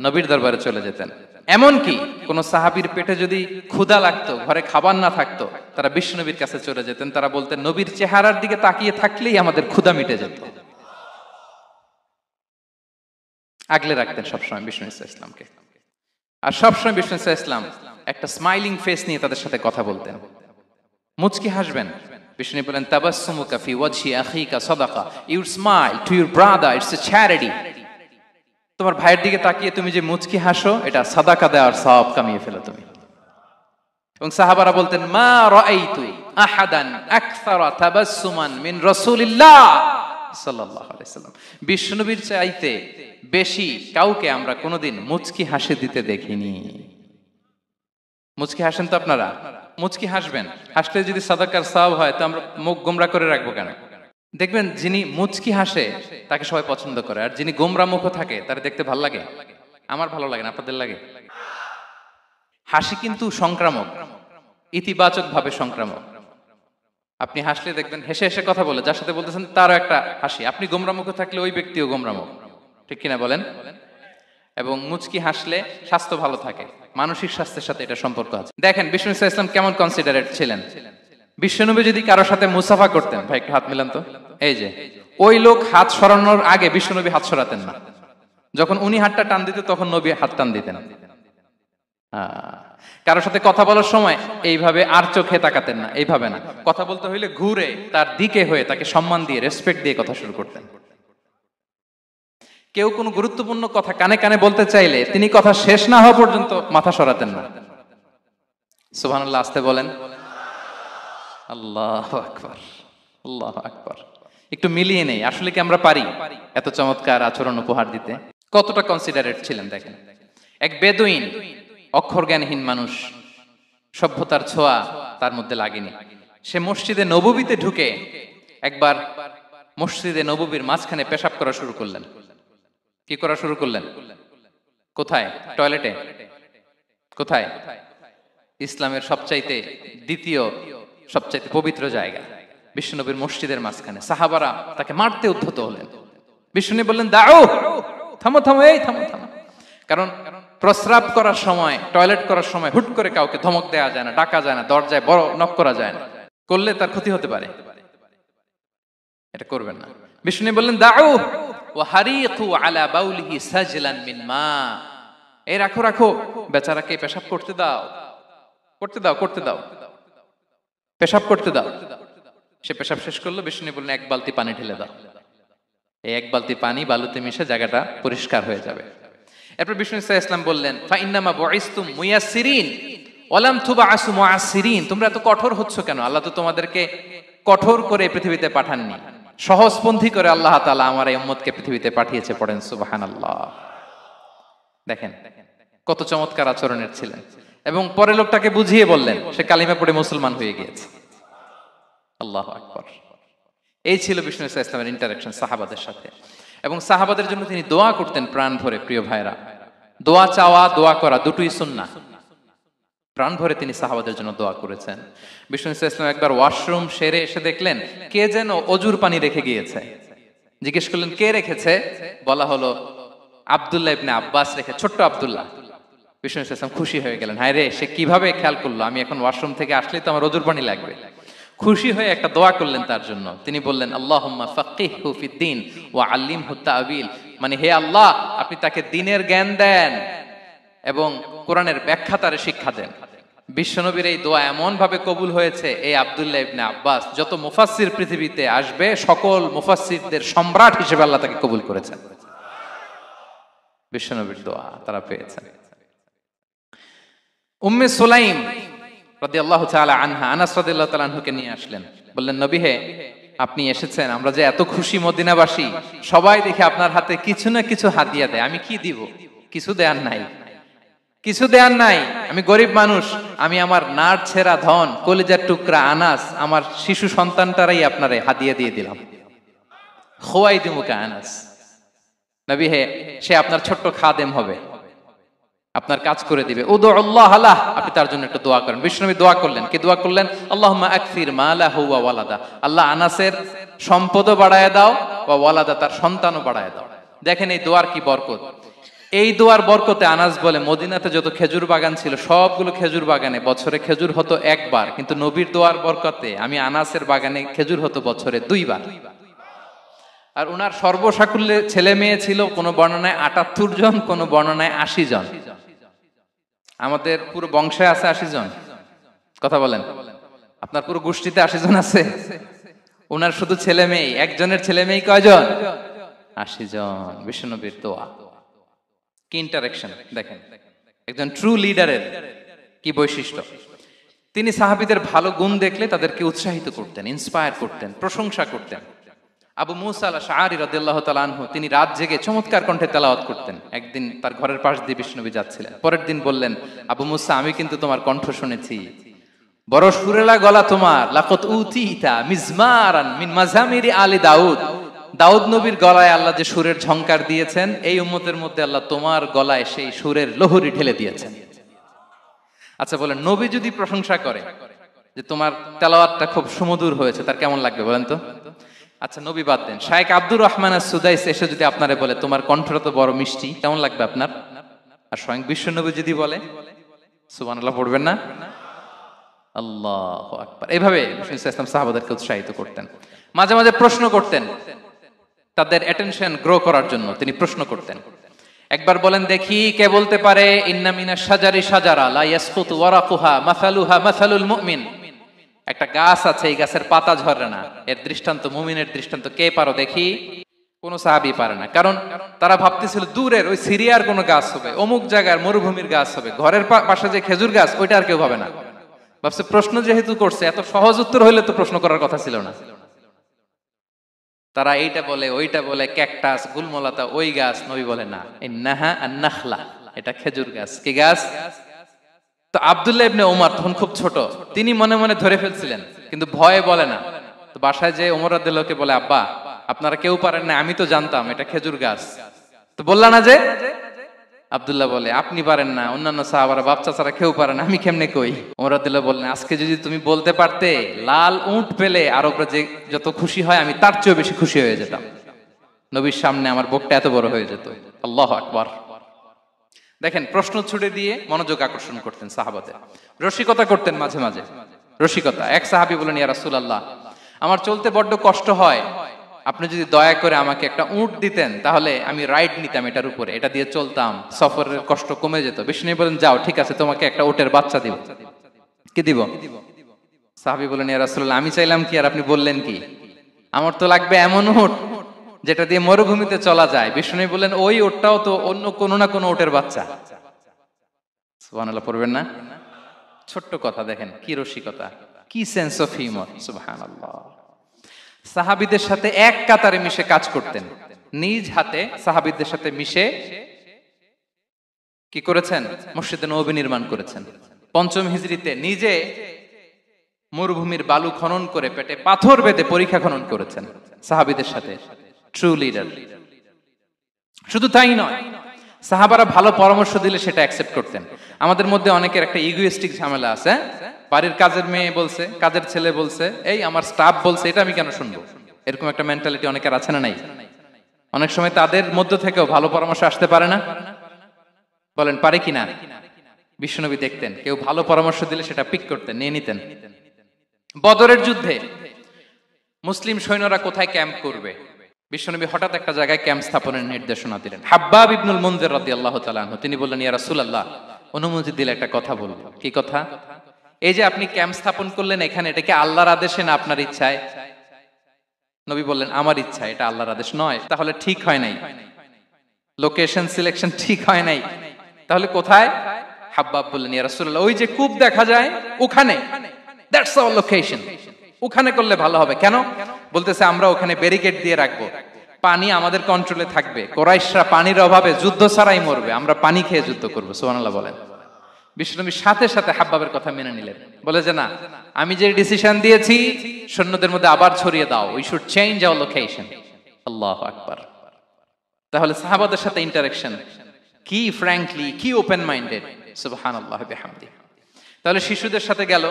নবীর দরবারে চলে যেতেন। এমনকি কোন সাহাবীর পেটে যদি ক্ষুধা লাগতো, ঘরে খাবার না থাকতো, তারা বিশ্বনবীর কাছে চলে যেতেন। তারা বলতেন, নবীর চেহারার দিকে তাকিয়ে থাকলেই আমাদের ক্ষুধা মিটে যেত। আগলে রাখতেন সবসময় বিষ্ণু ইসলামকে। আর সবসময় বিষ্ণু ইসলাম একটা স্মাইলিং ফেস নিয়ে তাদের সাথে কথা বলতেন, মুচকি হাসবেন। বিষ্ণু বলেন, তাবাসসুমুকা ফি ওয়াজহি আখিকা সাদাকা, you smile to your brother, it's a charity. তোমার ভাইয়ের দিকে তাকিয়ে তুমি যে মুচকি হাসো, এটা সাদাকা দেওয়ার সওয়াব কামিয়ে ফেলো তুমি। এবং সাহাবারা বলতেন, মা রাআইতু আহাদান আকসারা তাবাসসুমান মিন রাসূলিল্লাহ সাল্লাল্লাহু আলাইহি সাল্লাম। বিশ্বনবীর চাইতে বেশি কাউকে আমরা কোনোদিন মুচকি হাসি দিতে দেখিনি। মুচকি হাসেন তো আপনারা? মুচকি হাসবেন, হাসলে যদি সাদাকার সওয়াব হয়, তো আমরা মুখ গোমরা করে রাখবো কেন? দেখবেন, যিনি মুচকি হাসে তাকে সবাই পছন্দ করে, আর যিনি গোমরা মুখ থাকে তার দেখতে ভালো লাগে। আমার ভালো লাগে না, আপনাদের লাগে? হাসি কিন্তু সংক্রামক, ইতিবাচক ভাবে সংক্রামক। আপনি হাসলে দেখবেন হেসে হেসে কথা বলে, যার সাথে বলতেছেন তারও একটা হাসি। আপনি গোমরা মুখ থাকলে ওই ব্যক্তিও গোমরা মুখ, ঠিক কিনা বলেন? এবং মুচকি হাসলে স্বাস্থ্য ভালো থাকে, মানসিক স্বাস্থ্যের সাথে এটা সম্পর্ক আছে। দেখেন বিষ্ণু ইসলাম কেমন কনসিডারেট ছিলেন। বিশ্বনবী যদি কারোর সাথে মুসাফা করতেন, ভাই একটু হাত মিলান তো, এই যে ওই লোক হাত সরানোর আগে বিশ্বনবী হাত সরাতেন না। যখন উনি হাতটা টান দিতেন তখন নবী হাত টান দিতেন। কারোর সাথে কথা বলার সময় এইভাবে আর চোখে তাকাতেন না, এইভাবে না, কথা বলতে হইলে ঘুরে তার দিকে হয়ে তাকে সম্মান দিয়ে রেসপেক্ট দিয়ে কথা শুরু করতেন। কেউ কোনো গুরুত্বপূর্ণ কথা কানে কানে বলতে চাইলে তিনি কথা শেষ না হওয়া পর্যন্ত মাথা সরাতেন না। সুবহানাল্লাহ, আসতে বলেন। আল্লাহু আকবার, আল্লাহু আকবার। একটু মিলিয়ে নেই, আসলে কি আমরা পারি এত চমৎকার আচরণ উপহার দিতে? কতটা কনসিডারেট ছিলেন দেখেন। এক বেদুইন, অক্ষর জ্ঞানহীন মানুষ, সভ্যতার ছোঁয়া তার মধ্যে লাগেনি। সে মসজিদে নববীতে ঢুকে একবার মসজিদে নববীর মাঝখানে পেশাব করা শুরু করলেন। কি করা শুরু করলেন? কোথায়? টয়লেটে? কোথায়? ইসলামের সবচাইতে দ্বিতীয় সবচাইতে পবিত্র জায়গা বিশ্বনবীর মসজিদের মাঝখানে। সাহাবারা তাকে মারতে উদ্ধত হলেন। বিশ্বনবী বললেন, দাও, থামো থামো, এই থামো থামো। কারণ প্রস্রাব করার সময়, টয়লেট করার সময় হুট করে কাউকে ধমক দেওয়া যায় না, ডাকা যায় না, দরজায় বড় নক করা যায় না, করলে তার ক্ষতি হতে পারে, এটা করবেন না। বিষ্ণু বললেন, দাও ওয়া হারিকু আলা বাউলিহি সাজলান মিন মা, এই রাখো রাখো, বেচারাকে পেশাব করতে দাও, করতে দাও, করতে দাও, পেশাব করতে দাও। সে পেশাব শেষ করলো। বিষ্ণু বললেন, এক বালতি পানি ঢেলে দাও। এই এক বালতি পানি বালুতে মিশে জায়গাটা পরিষ্কার হয়ে যাবে। এরপর বিষ্ণু ইসলাম বললেন, ফাইন্নামা বুইসতুম মুয়াসসিরিন ওয়া লাম তুবআসু মুআসসিরিন, তোমরা এত কঠোর হচ্ছ কেন? আল্লাহ তো তোমাদেরকে কঠোর করে পৃথিবীতে পাঠাননি, সহজপন্থী করে আল্লাহ তাআলা আমার এই উম্মতকে পৃথিবীতে পাঠিয়েছে। পড়েন সুবহানাল্লাহ। দেখেন কত চমৎকার আচরণের ছিলেন। এবং পরে লোকটাকে বুঝিয়ে বললেন, সে কালিমা পড়ে মুসলমান হয়ে গিয়েছে। আল্লাহু আকবার। এই ছিল বিষ্ণু ইসলামের ইন্টারাকশন সাহাবাদের সাথে। এবং সাহাবাদের জন্য তিনি দোয়া করতেন প্রাণ ভরে। প্রিয় ভাইরা, দোয়া চাওয়া, দোয়া করা দুটোই সুন্নাহ। প্রাণ ভরে তিনি সাহাবাদের জন্য দোয়া করেছেন। বিষ্ণু ইসলাম একবার ওয়াশরুম সেরে এসে দেখলেন কে যেন অজুর পানি রেখে গিয়েছে। জিজ্ঞেস করলেন, কে রেখেছে? বলা হলো, আব্দুল্লাহ ইবনে আব্বাস রেখে, ছোট্ট আব্দুল্লাহ। বিষ্ণু ইসলাম খুশি হয়ে গেলেন, হায় রে, সে কিভাবে খেয়াল করলো, আমি এখন ওয়াশরুম থেকে আসলেই তো আমার অজুর পানি লাগবে। খুশি হয়ে একটা দোয়া করলেন তার জন্য। তিনি বললেন, আল্লাহুম্মা ফাক্কিহহু ফিদ্দীন ওয়া আল্লিমহু তা'বীল, মানে হে আল্লাহ, আপনি তাকে দ্বীনের জ্ঞান দেন এবং কোরআনের ব্যাখ্যা তারে শিক্ষা দেন। বিশ্বনবীর এই দোয়া এমন ভাবে কবুল হয়েছে, এই আব্দুল্লাহ ইবনে আব্বাস যত মুফাসসির পৃথিবীতে আসবে সকল মুফাসসিরদের সম্রাট হিসেবে আল্লাহ তাকে কবুল করেছেন। বিশ্বনবীর দোয়া তারা পেয়েছেন। উম্মে সুলাইম রাদিয়াল্লাহু তাআলা আনহা, আনাস রাদিয়াল্লাহু তাআলা আনহুকে নিয়ে আসলেন। বললেন, নবী হে, আপনি এসেছেন, আমরা যে এত খুশি মদিনাবাসী, সবাই দেখে আপনার হাতে কিছু না কিছু হাদিয়া দেয়, আমি কি দিব? কিছু দেয়ার নাই, কিছু দেয়ার নাই, আমি গরিব মানুষ, আমি আমার নাড় ছেঁড়া ধন, কলিজার টুকরা আনাস, আমার শিশু সন্তানটারাই আপনারে হাদিয়া দিয়ে দিলাম। খোয়াই দিমুকা আনাস, নবী হে, সে আপনার ছোট্ট খাদেম হবে, আপনার কাজ করে দিবে। উদুল্লাহ আলাহ, আপনি তার জন্য একটু দোয়া করেন। বিষ্ণু নবী দোয়া করলেন, কি দোয়া করলেন? আল্লাহুম্মা আকসির মালাহু ওয়া ওয়ালাদা, আল্লাহ আনাসের সম্পদও বাড়ায় দাও, ওয়া ওয়ালাদা, তার সন্তানও বাড়ায় দাও। দেখেন এই দোয়ার কি বরকত। এই দোয়ার বরকতে আনাস বলে, মদিনাতে যত খেজুর বাগান ছিল সবগুলো খেজুর বাগানে বছরে খেজুর হতো একবার, কিন্তু নবীর দোয়ার বরকতে আমি আনাসের বাগানে খেজুর হতো বছরে 2 বার। আর উনার সর্বসাকুল্যে ছেলে মেয়ে ছিল, কোন বর্ণনায় 78 জন, কোন বর্ণনায় 80 জন। আমাদের পুরো বংশে আছে 80 জন, কথা বলেন। আপনার পুরো গোষ্ঠীতে 80 জন আছে? উনার শুধু ছেলে মেয়ে, একজনের ছেলে মেয়ে কয়জন? 80 জন। বিশ্বনবীর দোয়া কি ইন্টারেকশন দেখেন, একজন ট্রু লিডারের কি বৈশিষ্ট্য। তিনি সাহাবীদের ভালো গুণ দেখলে তাদেরকে উৎসাহিত করতেন, ইন্সপায়ার করতেন, প্রশংসা করতেন। আবু মুসা আল-আশআরী রাদিয়াল্লাহু তাআলা আনহু, তিনি রাত জেগে চমৎকার কণ্ঠে তেলাওয়াত করতেন। একদিন তার ঘরের পাশ দিয়ে বিষ্ণুনবী যাচ্ছিলেন। পরের দিন বললেন, আবু মুসা, আমি কিন্তু তোমার কণ্ঠ শুনেছি, বড় সুরেলা গলা তোমার। লাকাত উতিতা মিজমারান মিন মাজামিরি আলি দাউদ, দাউদ নবীর গলায় আল্লাহ যে সুরের ঝংকার দিয়েছেন, এই উম্মতের মধ্যে আল্লাহ তোমার গলায় সেই সুরের লহরী ঢেলে দিয়েছেন। আচ্ছা বলেন, নবী যদি প্রশংসা করে যে তোমার তেলাওয়াতটা খুব সুমধুর হয়েছে, তার কেমন লাগবে বলেন তো? আচ্ছা নবী বাদ দেন, শায়েখ আব্দুর রহমান সুদাইস এসে যদি আপনারে বলে তোমার কণ্ঠটা তো বড় মিষ্টি, কেমন লাগবে আপনার? আর স্বয়ং বিশ্বনবী যদি বলে, সুবহানাল্লাহ পড়বেন না? আল্লাহু আকবার। এইভাবে ইসলাম সাহাবাদেরকে উৎসাহিত করতেন। মাঝে মাঝে প্রশ্ন করতেন, তাদের অ্যাটেনশন গ্রো করার জন্য তিনি প্রশ্ন করতেন। একবার বলেন দেখি, কে বলতে পারে ইন্না মিনাশ শাজারি শাজারা লা ইয়াসকুতু ওয়ারাকুহা মাসালুহা মাসালুল মুমিন, একটা গাছ আছে এই গাছের পাতা ঝরে না, এর দৃষ্টান্ত মুমিনের দৃষ্টান্ত। কে পারো দেখি? কোন সাহাবী পারে না, কারণ তারা ভাবতেছিল দূরের ওই সিরিয়ার কোন গাছ হবে, অমুক জায়গার মরুভূমির গাছ হবে, ঘরের পাশে যে খেজুর গাছ ওইটা আর কেউ ভাবে না। ভাবছে প্রশ্ন যেহেতু করছে, এত সহজ উত্তর হইলে তো প্রশ্ন করার কথা ছিল না। তারা এইটা বলে ওইটা বলে, ক্যাকটাস গুলমলাতা ওই গাছ, নবী বলে না, ইন্নাহা আন-নাখলা, এটা খেজুর গাছ। কি গাছ? তো আব্দুল্লাহ ইবনে ওমর তখন খুব ছোট, তিনি মনে মনে ধরে ফেলছিলেন, কিন্তু ভয়ে বলে না। তো বাসায় যে ওমর রাদিয়াল্লাহু আনহু বলে, আব্বা আপনারা কেউ পারেন না, আমি তো জানতাম এটা খেজুর গাছ, তো বললা না যে? আব্দুল্লাহ বলে আপনি পারেন না, অন্যান্য সাহাবারা বাচ্চা ছাড়া কেউ পারে না, আমি কেমনে কই? ওমর রাদিয়াল্লাহু বললেন আজকে যদি তুমি বলতে পারতে লাল উট পেলে আরবরা যে যত খুশি হয় আমি তার চেয়েও বেশি খুশি হয়ে যেতাম। নবীর সামনে আমার বুকটা এত বড় হয়ে যেত। আল্লাহু আকবার। দেখেন প্রশ্ন ছুড়ে দিয়ে মনোযোগ আকর্ষণ করতেন সাহাবাদের, রসিকতা করতেন মাঝে মাঝে। রসিকতা, এক সাহাবী বলেন ইয়া রাসূলুল্লাহ আমার চলতে বড্ড কষ্ট হয়, আপনি যদি দয়া করে আমাকে একটা উট দিতেন তাহলে আমি রাইড নিতাম এটার উপরে, এটা দিয়ে চলতাম, সফরের কষ্ট কমে যেত। বিষ্ণু বলেন যাও ঠিক আছে, তোমাকে একটা উটের বাচ্চা দিব। কি দিব? সাহাবী বলেন ইয়া রাসূলুল্লাহ আমি চাইলাম কি আর আপনি বললেন কি? আমার তো লাগবে এমন উট যেটা দিয়ে মরুভূমিতে চলা যায়। বিষ্ণু বলেন ওই উটটাও তো অন্য কোনো না কোনো উটের বাচ্চা। সুবহানাল্লাহ পড়বেন না? ছোট্ট কথা, দেখেন কি রসিকতা, কি সেন্স অফ হিউমার। সুবহানাল্লাহ। সাহাবীদের সাথে এক কাতারে মিশে কাজ করতেন, নিজ হাতে সাহাবীদের সাথে মিশে কি করেছেন? মসজিদে নববী নির্মাণ করেছেন। পঞ্চম হিজরিতে নিজে মরুভূমির বালু খনন করে পেটে পাথর বেঁধে পরীক্ষা খনন করেছেন সাহাবীদের সাথে। True leader. শুধু তাই নয়, সাহাবারা ভালো পরামর্শ দিলে সেটা অ্যাকসেপ্ট করতেন। আমাদের মধ্যে অনেকের একটা ইগোইস্টিক ঝামেলা আছে, বাড়ির কাজের মেয়ে বলছে, কাজের ছেলে বলছে, এই আমার স্টাফ বলছে, এটা আমি কেন শুনবো? এরকম একটা মেন্টালিটি অনেকের আছে না নাই? অনেক সময় তাদের মধ্য থেকেও ভালো পরামর্শ আসতে পারে না? বলেন পারে কিনা? বিশ্বনবী দেখতেন কেউ ভালো পরামর্শ দিলে সেটা পিক করতেন, নিয়ে নিতেন। বদরের যুদ্ধে মুসলিম সৈন্যরা কোথায় ক্যাম্প করবে, বিশ্বনবী হঠাৎ একটা জায়গায় ক্যাম্প স্থাপনের নির্দেশনা দিলেন। হাব্বাব ইবনুল মুনজির রাদিয়াল্লাহু তাআলা আনহু তিনি বললেন ইয়া রাসূলুল্লাহ অনুমতি দিলে একটা কথা বলবো। কি কথা? এই যে আপনি ক্যাম্প স্থাপন করলেন এখানে, এটা কি আল্লাহর আদেশে না আপনার ইচ্ছায়? নবী বললেন আমার ইচ্ছা, এটা আল্লাহর আদেশ নয়। তাহলে ঠিক হয় নাই, লোকেশন সিলেকশন ঠিক হয় নাই। তাহলে কোথায়? হাব্বাব বললেন ইয়া রাসূলুল্লাহ ওই যে কূপ দেখা যায় ওখানে, দ্যাটস আওয়ার লোকেশন, ওখানে করলে ভালো হবে। কেন? বলতেছে আমরা ওখানে ব্যারিকেড দিয়ে রাখবো, পানি আমাদের কন্ট্রোলে থাকবে, কুরাইশরা পানির অভাবে যুদ্ধ ছাড়াই মরবে, আমরা পানি খেয়ে যুদ্ধ করবো। সুবহানাল্লাহ বলেন। বিশ্বনবী সাথে সাথে হাব্বাবের কথা মেনে নিলেন, বলে যে না আমি যে ডিসিশন দিয়েছি সৈন্যদের মধ্যে আবার ছড়িয়ে দাও, we should change our location. আল্লাহু আকবার। তাহলে সাহাবাদের সাথে ইন্টারেকশন কি ফ্র্যাঙ্কলি, কি ওপেন মাইন্ডেড। সুবহানাল্লাহ বিহামদি। তাহলে শিশুদের সাথে গেল,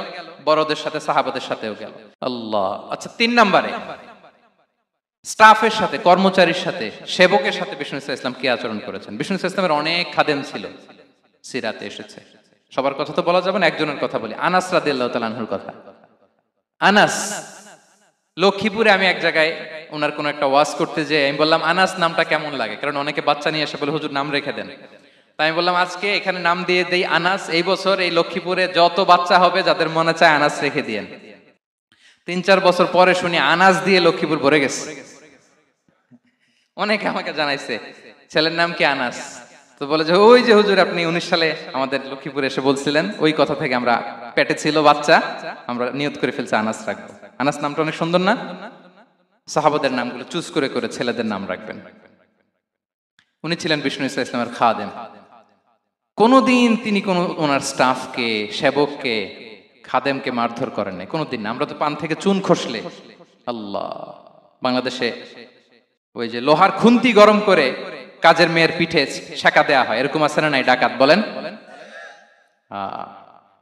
বড়দের সাথে সাহাবাদের সাথেও গেল। আল্লাহ। আচ্ছা 3 নম্বরে স্টাফের সাথে, কর্মচারীর সাথে, সেবকের সাথে বিষ্ণু ইসলাম কি আচরণ করেছেন? বিষ্ণু ইসলামের অনেক খাদেম ছিল, সিরাতে এসেছে। সবার কথা তো বলা যাবে না, একজনের কথা বলি, আনাস রাদিয়াল্লাহু তাআলা আনহুর কথা। আনাস লক্ষ্মীপুরে আমি এক জায়গায় ওনার কোন একটা ওয়াজ করতে যেয়ে আমি বললাম আনাস নামটা কেমন লাগে, কারণ অনেকে বাচ্চা নিয়ে এসে বলে হুজুর নাম রেখে দেন। তাই আমি বললাম আজকে এখানে নাম দিয়ে দেই আনাস, এই বছর এই লক্ষ্মীপুরে যত বাচ্চা হবে যাদের মনে চায় আনাস রেখে দিয়েন। 3-4 বছর পরে শুনি আনাস দিয়ে লক্ষ্মীপুর ভরে গেছে। অনেকে আমাকে জানাইছে ছেলের নাম কি আনাস, তো বলে যে ওই যে হুজুর আপনি 19 সালে আমাদের লক্ষ্মীপুরে এসে বলছিলেন, ওই কথা থেকে আমরা, পেটে ছিল বাচ্চা, আমরা নিয়ত করে ফেলছি আনাস রাখবো। আনাস নামটা অনেক সুন্দর না? সাহাবাদের নামগুলো চুজ করে করে ছেলেদের নাম রাখবেন। উনি ছিলেন বিষ্ণু ইসলামের খাদেম। কোনদিন তিনি কোন ওনার স্টাফকে, সেবককে, খাদেমকে মারধর করেন নাই, কোনদিন না। আমরা তো পান থেকে চুন খসলে, আল্লাহ, বাংলাদেশে ওই যে লোহার খুন্তি গরম করে কাজের মেয়ের পিঠে শেখা দেয়া হয়, এরকম আছে না নাই? ডাকাত বলেন,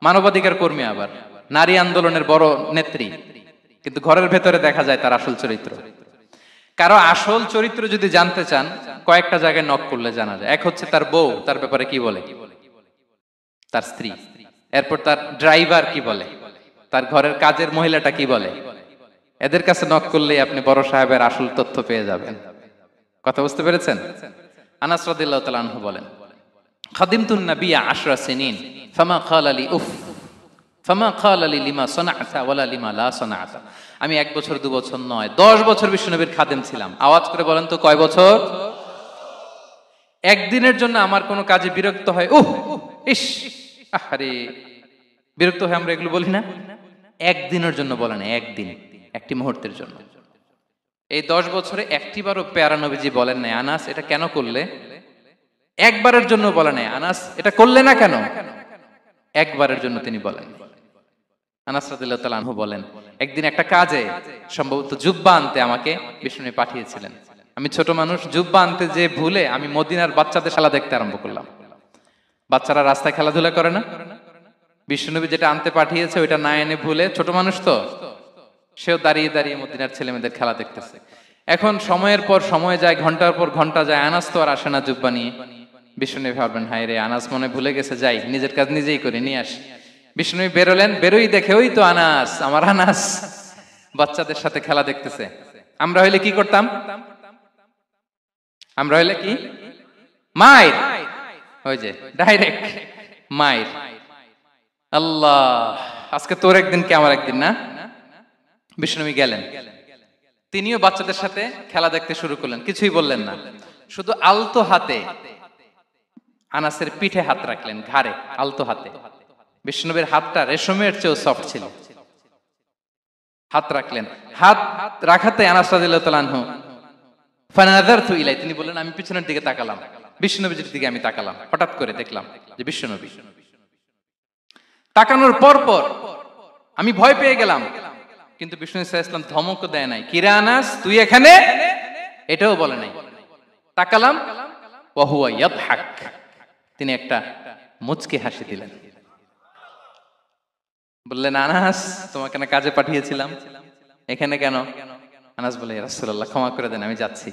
মানবাধিকার কর্মী, আবার নারী আন্দোলনের বড় নেত্রী, কিন্তু ঘরের ভেতরে দেখা যায় তার আসল চরিত্র। কারো আসল চরিত্র যদি জানতে চান কয়েকটা জায়গায় নক করলে জানা যায়। এক হচ্ছে তার বউ, তার ব্যাপারে কি বলে, তার স্ত্রী। এরপর তার ড্রাইভার কি বলে, তার ঘরের কাজের মহিলাটা কি বলে। এদের কাছে নক করলেই আপনি বড় সাহেবের আসল তথ্য পেয়ে যাবেন। কথা বুঝতে পেরেছেন? আনাস রাদিয়াল্লাহু তাআলা আনহু বলেন, খাদিমতুন নাবিয়্যা 10 সিনিন ফামা ক্বালা লি উফ ফামা ক্বালা লি লিমা সানা'তা ওয়ালা লিমা লা সানা'তা। আমি 1 বছর 2 বছর নয়, 10 বছর বিশ্বনবীর খাদেম ছিলাম। আওয়াজ করে বলেন তো কয় বছর? একদিনের জন্য আমার কোনো কাজে বিরক্ত হয়, উহ ইস আরে, বিরক্ত হয় আমরা এগুলো বলি না? একদিনের জন্য বলেন, একদিন, একটি মুহূর্তের জন্য। এই 10 বছরে একটিবারও পেয়ারা নবীজি বলেন নাই, আনাস এটা কেন করলে? একবারের জন্য বলে নাই, আনাস এটা করলে না কেন? একবারের জন্য তিনি বলেন। আনাস রাদিয়াল্লাহু তাআলা আনহু বলেন, একদিন একটা কাজে সম্ভবত জুব্বা আনতে আমাকে বিষ্ণু পাঠিয়েছিলেন। আমি ছোট মানুষ, জুব্বা আনতে যে ভুলে আমি মদিনার বাচ্চাদের খেলা দেখতে আরম্ভ করলাম। বাচ্চারা রাস্তায় খেলাধুলা করে না? বিষ্ণুনবী যেটা আনতে পাঠিয়েছে ওইটা না এনে ভুলে, ছোট মানুষ তো, সেও দাঁড়িয়ে দাঁড়িয়ে মদিনার ছেলেমেয়েদের খেলা দেখতেছে। এখন সময়ের পর সময় যায়, ঘন্টার পর ঘন্টা যায়, আনাস তো আর আসে না জুব্বা নিয়ে। বিষ্ণুনবী ভাবলেন, হায় রে, আনাস মনে ভুলে গেছে, যাই নিজের কাজ নিজেই করে নিয়ে আসি। বিষ্ণুনবী বেরোলেন, বেরোই দেখে ওই তো আনাস, আমার আনাস বাচ্চাদের সাথে খেলা দেখতেছে। আমরা হইলে কি করতাম? আমরা হইলে কি? মাইর, ওই যে ডাইরেক্ট মাইর। আল্লাহ, আজকে তোর একদিন কি আমার একদিন না? বিষ্ণুনবী গেলেন, তিনিও বাচ্চাদের সাথে খেলা দেখতে শুরু করলেন, কিছুই বললেন না, শুধু আলতো হাতে আনাসের পিঠে হাত রাখলেন, ঘাড়ে আলতো হাতে। বিষ্ণুনবীর হাতটা রেশমের চেয়েও সফট ছিল। হাত রাখলেন, হাত রাখাতে আনাস রাদিয়াল্লাহু তাআলা আনহু ফানাযারতু ইলাই, তিনি বললেন আমি পিছনের দিকে তাকালাম, বিষ্ণুনবীর দিকে আমি তাকালাম। হঠাৎ করে দেখলাম যে বিষ্ণুনবী। তাকানোর পর পর আমি ভয় পেয়ে গেলাম, কিন্তু বিষ্ণু সাল্লাল্লাহু আলাইহি ওয়াসাল্লাম ধমকও দেয় নাই, কিরে আনাস তুই এখানে, এটাও বলে নাই। তাকালাম, ওয়া হুয়া ইয়াদহাক, তিনি একটা মুচকি হাসি দিলেন। বললেন, আনাস তোমাকে না কাজে পাঠিয়েছিলাম, এখানে কেন? আনাস বলে, ইয়া রাসূলুল্লাহ ক্ষমা করে দেন, আমি যাচ্ছি।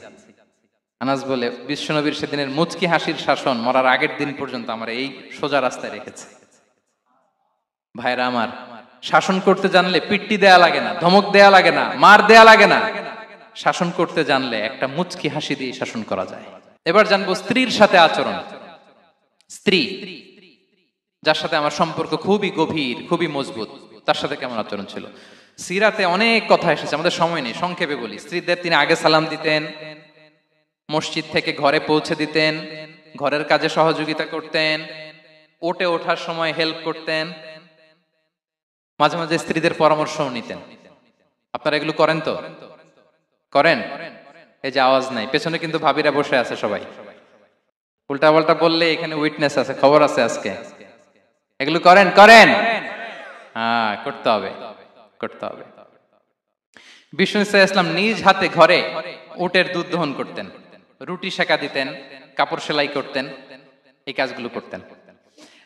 আনাস বলে, বিশ্বনবীর সেদিনের মুচকি হাসির শাসন মরার আগের দিন পর্যন্ত আমার এই সোজা রাস্তায় রেখেছে। ভাইরা আমার, শাসন করতে জানলে পিট্টি দেয়া লাগে না, ধমক দেয়া লাগে না, মার দেয়া লাগে না। শাসন করতে জানলে একটা মুচকি হাসি দিয়ে শাসন করা যায়। এবার জানবো স্ত্রীর সাথে আচরণ। স্ত্রী যার সাথে আমার সম্পর্ক খুবই গভীর, খুবই মজবুত, তার সাথে কেমন আচরণ ছিল? সিরাতে অনেক কথা এসেছে, আমাদের সময় নেই, সংক্ষেপে বলি। স্ত্রীদের তিনি আগে সালাম দিতেন, মসজিদ থেকে ঘরে পৌঁছে দিতেন, ঘরের কাজে সহযোগিতা করতেন, ওঠে ওঠার সময় হেল্প করতেন, মাঝে মাঝে স্ত্রীদের পরামর্শও নিতেন। আপনারা এগুলো করেন তো? করেন? এই যে আওয়াজ নাই, পেছনে কিন্তু ভাবিরা বসে আছে সবাই। উল্টা পাল্টা বললে এখানে উইটনেস আছে, খবর আছে আজকে। এগুলো করেন? করেন? হ্যাঁ, করতে হবে, করতে হবে। বিষ্ণু সাল্লাল্লাহু আলাইহি ওয়াসাল্লাম নিজ হাতে ঘরে উটের দুধ দহন করতেন, রুটি সেকা দিতেন, কাপড় সেলাই করতেন, এই কাজগুলো করতেন।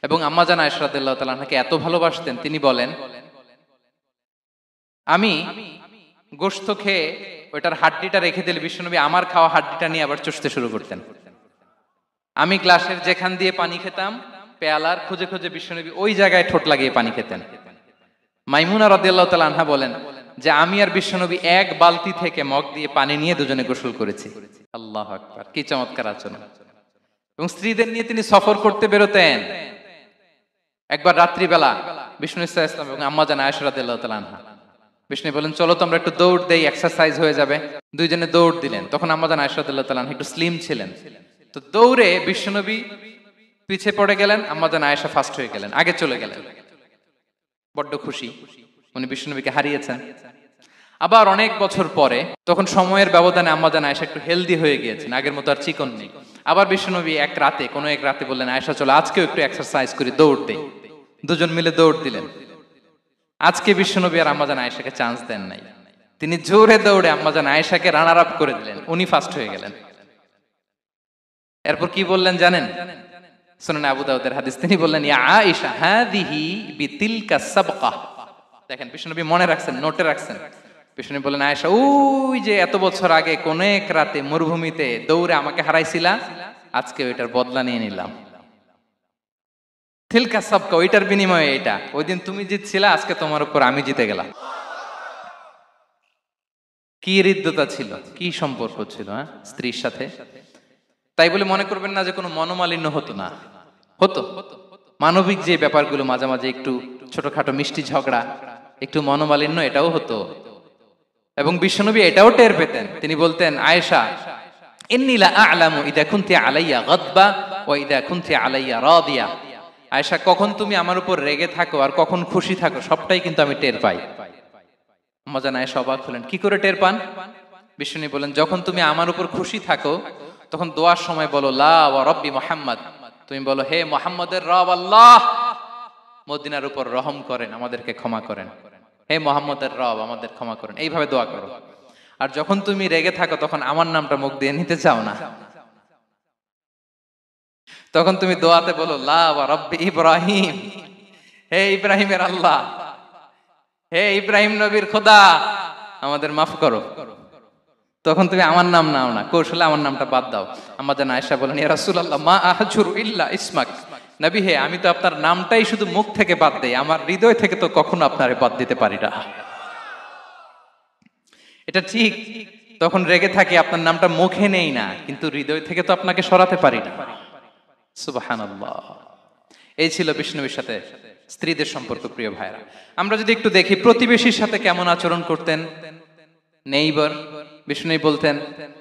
এবং আম্মা জান আয়েশা রাদিয়াল্লাহু তাআলা আনহাকে এত ভালোবাসতেন, তিনি বলেন, আমি গোশত খেয়ে ওইটার হাড্ডিটা রেখে দিলে বিশ্বনবী আমার খাওয়া হাড্ডিটা নিয়ে আবার চুষতে শুরু করতেন। আমি গ্লাসের যেখান দিয়ে পানি খেতাম, পেয়ালার খুঁজে খুঁজে বিশ্বনবী ওই জায়গায় ঠোঁট লাগিয়ে পানি খেতেন। মাইমুনা রাদিয়াল্লাহু তাআলা আনহা বলেন যে আমি আর বিশ্বনবী এক বালতি থেকে মগ দিয়ে পানি নিয়ে দুজনে গোসল করেছি। আল্লাহু আকবার, কি চমৎকার আচরণ। এবং স্ত্রীদের নিয়ে তিনি সফর করতে বেরোতেন। একবার রাত্রিবেলা বিষ্ণু সাল্লাল্লাহু আলাইহি ওয়াসাল্লাম এবং আম্মা জান আয়েশা রাদিয়াল্লাহু তাআলা আনহা, বিষ্ণু বলেন চলো তো আমরা একটু দৌড় দেই, এক্সারসাইজ হয়ে যাবে। দুইজনে দৌড় দিলেন। তখন আম্মা জান আয়েশা রাদিয়াল্লাহু তাআলা আনহা একটু স্লিম ছিলেন, তো দৌড়ে বিশ্বনবী পিছে পড়ে গেলেন, আম্মা জান আয়েশা ফার্স্ট হয়ে গেলেন, আগে চলে গেলেন। বড্ড খুশি, উনি বিশ্বনবীকে হারিয়েছেন। আবার অনেক বছর পরে, তখন সময়ের ব্যবধানে আম্মা জান আয়েশা একটু হেলদি হয়ে গিয়েছেন, আগের মতো আর চিকন নেই। আবার বিশ্বনবী কোনো এক রাতে বললেন, আয়েশা চলো আজকেও একটু এক্সারসাইজ করি, দৌড় দেই। দুজন মিলে দৌড় দিলেন। আজকে বিশ্বনবী আর আম্মা জান আয়েশাকে চান্স দেন নাই, তিনি জোরে দৌড়ে আম্মা জান আয়েশাকে রানার আপ করে দিলেন, উনি ফার্স্ট হয়ে গেলেন। এরপর কি বললেন জানেন? সুনানে আবু দাউদের হাদিস, তিনি বললেন, ইয়া আয়েশা হাযিহি বিতিলকা সাবকা। দেখেন বিশ্বনবী মনে রাখছেন, নোটে রাখছেন। বিষ্ণু বলেন, আয়েশা, ওই যে এত বছর আগে কোন এক রাতে মরুভূমিতে দৌড়ে আমাকে হারাইছিলা, আজকে ওইটার বদলা নিয়ে নিলাম। তিলকা সাবকা, ওইটার বিনিময়ে এটা। ওই দিন তুমি জিতছিলা, আজকে তোমার উপর আমি জিতে গেলাম। কি হৃদ্যতা ছিল, কি সম্পর্ক ছিল স্ত্রীর সাথে। তাই বলে মনে করবেন না যে কোনো মনোমালিন্য হতো না, হতো। মানবিক যে ব্যাপারগুলো, মাঝে মাঝে একটু ছোটখাটো মিষ্টি ঝগড়া, একটু মনোমালিন্য, এটাও হতো। এবং বিশ্বনবী এটাও টের পেতেন। তিনি বলতেন, আয়েশা, ইন্নী লা আ'লামু ইযা কুনতি আলাইয়া গাদবা ওয়া ইযা কুনতি আলাইয়া রাদিয়া। আয়েশা, কখন তুমি আমার উপর রেগে থাকো আর কখন খুশি থাকো, সবটাই কিন্তু আমি টের পাই। মজা না, আয়েশা অবাক হলেন, কি করে টের পান? বিষ্ণু বলেন, যখন তুমি আমার উপর খুশি থাকো তখন দোয়ার সময় বলো লা ওয়া রাব্বি মুহাম্মদ, তুমি বলো, হে মুহাম্মদের রব আল্লাহ, মদিনার উপর রহম করেন, আমাদেরকে ক্ষমা করেন। হে মুহাম্মদের রব, আমাদের ক্ষমা করেন, এইভাবে দোয়া করো। আর যখন তুমি রেগে থাকো তখন আমার নামটা মুখ দিয়ে নিতে চাও না, তখন তুমি দোয়াতে বলো লা ওয়া রাব্বি ইব্রাহিম, হে ইব্রাহিমের আল্লাহ, হে ইব্রাহিম নবীর খোদা, আমাদের মাফ করো। তখন তুমি আমার নাম নাও না, কৌশলে আমার নামটা বাদ দাও। আম্মা জান আয়েশা বলেন, ইয়া রাসূলুল্লাহ, মা আহজুরু ইল্লা ইসমাক। নবী হে, আমি তো আপনার নামটাই শুধু মুখ থেকে বাদ দেই, আমার হৃদয় থেকে তো কখনো আপনারে বাদ দিতে পারি না। এটা ঠিক, তখন রেগে থাকি, আপনার নামটা মুখে নেই না, কিন্তু হৃদয় থেকে তো আপনাকে সরাতে পারি না। সুবহানাল্লাহ। এই ছিল বিষ্ণুবীর সাথে স্ত্রীদের সম্পর্ক। প্রিয় ভাইরা, আমরা যদি একটু দেখি প্রতিবেশীর সাথে কেমন আচরণ করতেন নেইবার। বিষ্ণু বলতেন,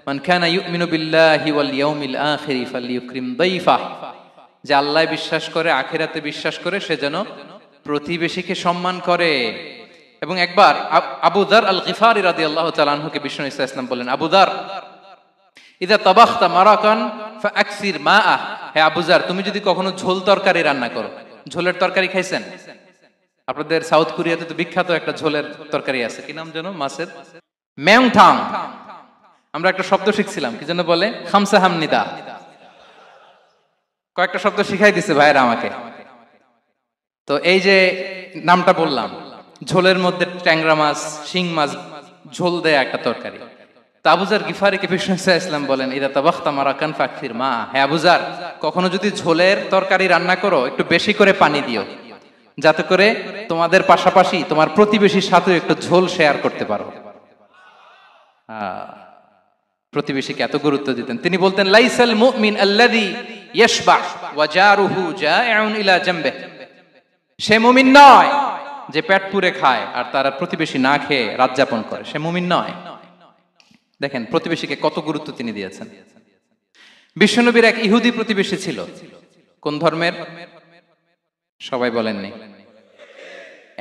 মান কানা ইউমিনু বিল্লাহি ওয়াল ইয়াউমিল আখিরি ফালইউকরিম দাইফা, যে আল্লাহ বিশ্বাস করে, আখিরাতে বিশ্বাস করে, সে যেন প্রতিবেশীকে সম্মান করে। এবং একবার আবু যার আল গিফারি রাদিয়াল্লাহু তাআলা আনহুকে বিষ্ণু ইসা ইসলাম বলেন, আবু যার, ইযা তাবাখতা মারাকান ফাআকসির মাআ, হে আবু যার, তুমি যদি কখনো ঝোল তরকারি রান্না করো, ঝোলের তরকারি খাইছেন? আপনাদের সাউথ কোরিয়াতে তো বিখ্যাত একটা ঝোলের তরকারি আছে, কি নাম যেন, মাছের মেংথাং। আমরা একটা শব্দ শিখছিলাম, কি যেন বলে, খামসা হামনিদা। কয়েকটা শব্দ শিখাই দিছে ভাইরা আমাকে। তো এই যে নামটা বললাম, ঝোলের মধ্যে ট্যাংরা মাছ, শিং মাছ ঝোল দেয়া একটা তরকারি। তো আবু যার গিফারিকে বিষ্ণু ইসলাম বলেন, ইদা তাবাখতা মারাকান ফাকফির মা, হে আবু যার, কখনো যদি ঝোলের তরকারি রান্না করো, একটু বেশি করে পানি দিও, যাতে করে তোমাদের পাশাপাশি তোমার প্রতিবেশীর সাথে একটু ঝোল শেয়ার করতে পারো। প্রতিবেশীকে এত গুরুত্ব দিতেন। তিনি বলতেন, লাইসাল মুমিন আল্লাযী ইয়াশবা ওয়া জারুহু জাইউন ইলা জামবিহি, সে মুমিন নয় যে পেট পুরে খায় আর তার প্রতিবেশী না খেয়ে রাত যাপন করে, সে মুমিন নয়। দেখেন প্রতিবেশীকে কত গুরুত্ব তিনি দিয়েছেন। বিশ্বনবীর এক ইহুদি প্রতিবেশী ছিল। কোন ধর্মের? সবাই বলেননি,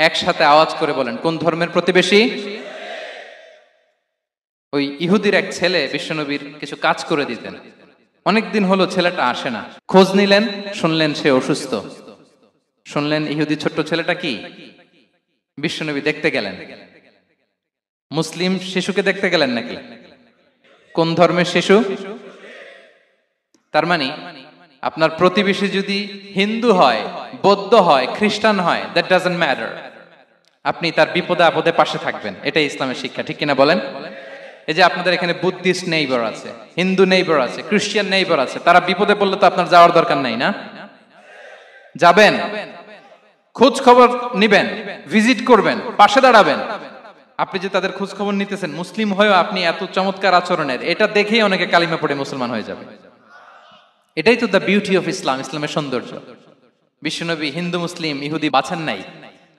একসাথে আওয়াজ করে বলেন, কোন ধর্মের প্রতিবেশী? ওই ইহুদির এক ছেলে বিশ্বনবীর কিছু কাজ করে দিতেন। অনেকদিন হলো ছেলেটা আসে না। খোঁজ নিলেন, শুনলেন সে অসুস্থ। শুনলেন ইহুদি ছোট্ট ছেলেটা কি, বিশ্বনবী দেখতে গেলেন। মুসলিম শিশুকে দেখতে গেলেন নাকি? কোন ধর্মের শিশু? তার মানে আপনার প্রতিবেশী যদি হিন্দু হয়, বৌদ্ধ হয়, খ্রিস্টান হয়, দ্যাট ডাজন্ট ম্যাটার, আপনি তার বিপদে আপদে পাশে থাকবেন। এটাই ইসলামের শিক্ষা, ঠিক কিনা বলেন? এই যে আপনাদের এখানে বুদ্ধিস্ট নেইবার আছে, হিন্দু নেইবার আছে, খ্রিস্টান নেইবার আছে, তারা বিপদে পড়লে তো আপনার যাওয়ার দরকার নাই না? যাবেন, খোঁজ খবর নিবেন, ভিজিট করবেন, পাশে দাঁড়াবেন। আপনি যে তাদের খোঁজ খবর নিতেছেন, মুসলিম হয়েও আপনি এত চমৎকার আচরণের, এটা দেখেই অনেকে কালিমা পড়ে মুসলমান হয়ে যাবে। এটাই তো দ্য বিউটি অফ ইসলাম, ইসলামের সৌন্দর্য। বিশ্বনবী হিন্দু মুসলিম ইহুদি বাছেন নাই,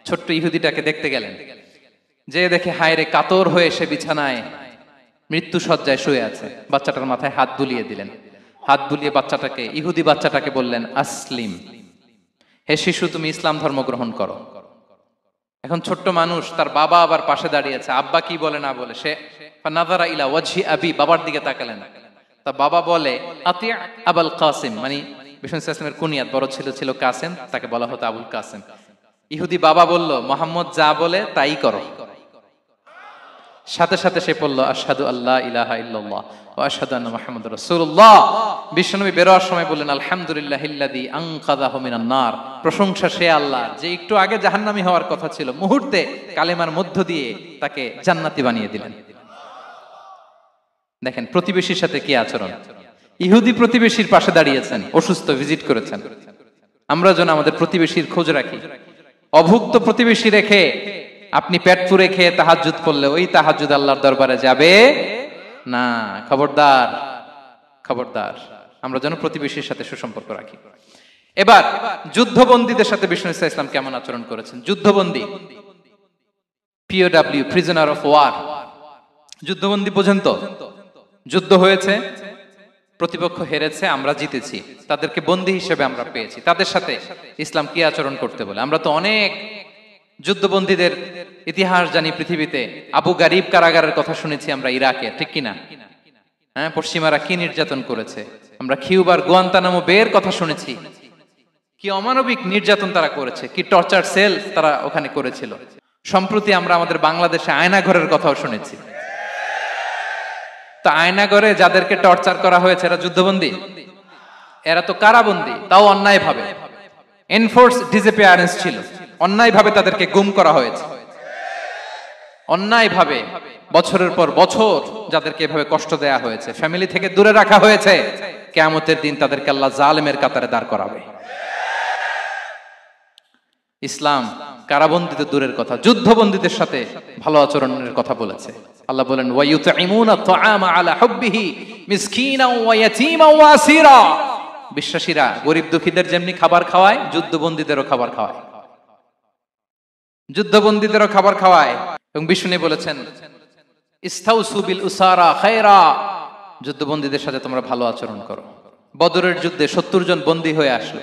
ছোট্ট ইহুদিটাকে দেখতে গেলেন। যে দেখে হায় রে, কাতর হয়ে সে বিছানায় মৃত্যু শয্যায় শুয়ে আছে। বাচ্চাটার মাথায় হাত বুলিয়ে দিলেন। হাত বুলিয়ে বাচ্চাটাকে, ইহুদি বাচ্চাটাকে বললেন, আসলিম, হে শিশু, তুমি ইসলাম ধর্ম গ্রহণ করো। এখন ছোট্ট মানুষ, তার বাবা আবার পাশে দাঁড়িয়ে আছে, আব্বা কি বলে না বলে, সে নাযারা ইলা ওয়াজহি আবি, বাবার দিকে তাকালেন। তা বাবা বলে, আতি আবুল কাসিম, মানে বিষ্ণু ইসলামের কুনিয়াত, বড় ছেলে ছিল কাসেম, তাকে বলা হতো আবুল কাসেম। ইহুদি বাবা বলল, মোহাম্মদ যা বলে তাই করো। সাথে সাথে সে পড়ল আশহাদু আল্লা ইলাহা ইল্লাল্লাহ ওয়া আশহাদু আন্না মুহাম্মাদুর রাসূলুল্লাহ। বিশ্বনবী বেরোয়ার সময় বললেন আলহামদুলিল্লাহিল্লাযী আনকাযাহু মিনান নার, প্রশংসা সে আল্লাহ যে একটু আগে জাহান্নামী হওয়ার কথা ছিল, মুহূর্তে কালেমার মধ্য দিয়ে তাকে জান্নাতি বানিয়ে দিলেন। দেখেন প্রতিবেশীর সাথে কি আচরণ। ইহুদি প্রতিবেশীর পাশে দাঁড়িয়েছেন, অসুস্থ, ভিজিট করেছেন। আমরা যেন আমাদের প্রতিবেশীর খোঁজ রাখি। অভুক্ত প্রতিবেশী রেখে আপনি পেট পুরে খেয়ে তাহাজ্জুদ পড়লে ওই তাহাজ্জুদ আল্লাহর দরবারে যাবে না। খবরদার, খবরদার, আমরা যেন প্রতিবেশীর সাথে সুসম্পর্ক রাখি। এবার যুদ্ধবন্দীদের সাথে বিষ্ণু ইসলাম কেমন আচরণ করেছেন। যুদ্ধবন্দী, POW, প্রিজনার অফ ওয়ার, যুদ্ধবন্দী পর্যন্ত যুদ্ধ হয়েছে, প্রতিপক্ষ হেরেছে, আমরা জিতেছি, তাদেরকে বন্দী হিসেবে আমরা পেয়েছি, তাদের সাথে ইসলাম কি আচরণ করতে বলে। আমরা তো অনেক যুদ্ধবন্দীদের ইতিহাস জানি পৃথিবীতে। আবু গারিব কারাগারের কথা শুনেছি আমরা ইরাকে, ঠিক কিনা? হ্যাঁ, পশ্চিমারা কি নির্যাতন করেছে। আমরা কিউবার গুয়ান্তানামো বের কথা শুনেছি, কি অমানবিক নির্যাতন তারা করেছে, কি টর্চার সেল তারা ওখানে করেছিল। সম্প্রতি আমরা আমাদের বাংলাদেশে আয়নাঘরের কথাও শুনেছি। তো আয়নাঘরে যাদেরকে টর্চার করা হয়েছে এরা যুদ্ধবন্দী? এরা তো কারাবন্দী, তাও অন্যায় ভাবে। এনফোর্স ডিসঅ্যাপিয়ারেন্স ছিল, অন্যায় ভাবে তাদেরকে গুম করা হয়েছে। অন্যায় ভাবে বছরের পর বছর যাদেরকে এভাবে কষ্ট দেয়া হয়েছে, ফ্যামিলি থেকে দূরে রাখা হয়েছে, কিয়ামতের দিন তাদেরকে আল্লাহ জালেমের কাতারে দাঁড় করাবে। ইসলাম কারাবন্দীদের দূরের কথা, যুদ্ধবন্দীদের সাথে ভালো আচরণের কথা বলেছে। আল্লাহ বলেন ওয়ায়ুতঈমুনা তুআমা আলা হুব্বিহি মিসকিনাও ওয়া ইয়াতীমা ওয়া আসীরা। বিশ্বাসীরা গরিব দুঃখীদের যেমনি খাবার খাওয়ায়, যুদ্ধবন্দীদেরও খাবার খাওয়ায়, যুদ্ধবন্দীদেরও খাবার খাওয়ায়। এবং বিষ্ণু বলেছেন ইস্তাউসু বিল উসারা খায়রা, যুদ্ধবন্দীদের সাথে তোমরা ভালো আচরণ করো। বদরের যুদ্ধে 70 জন বন্দী হয়ে আসলো।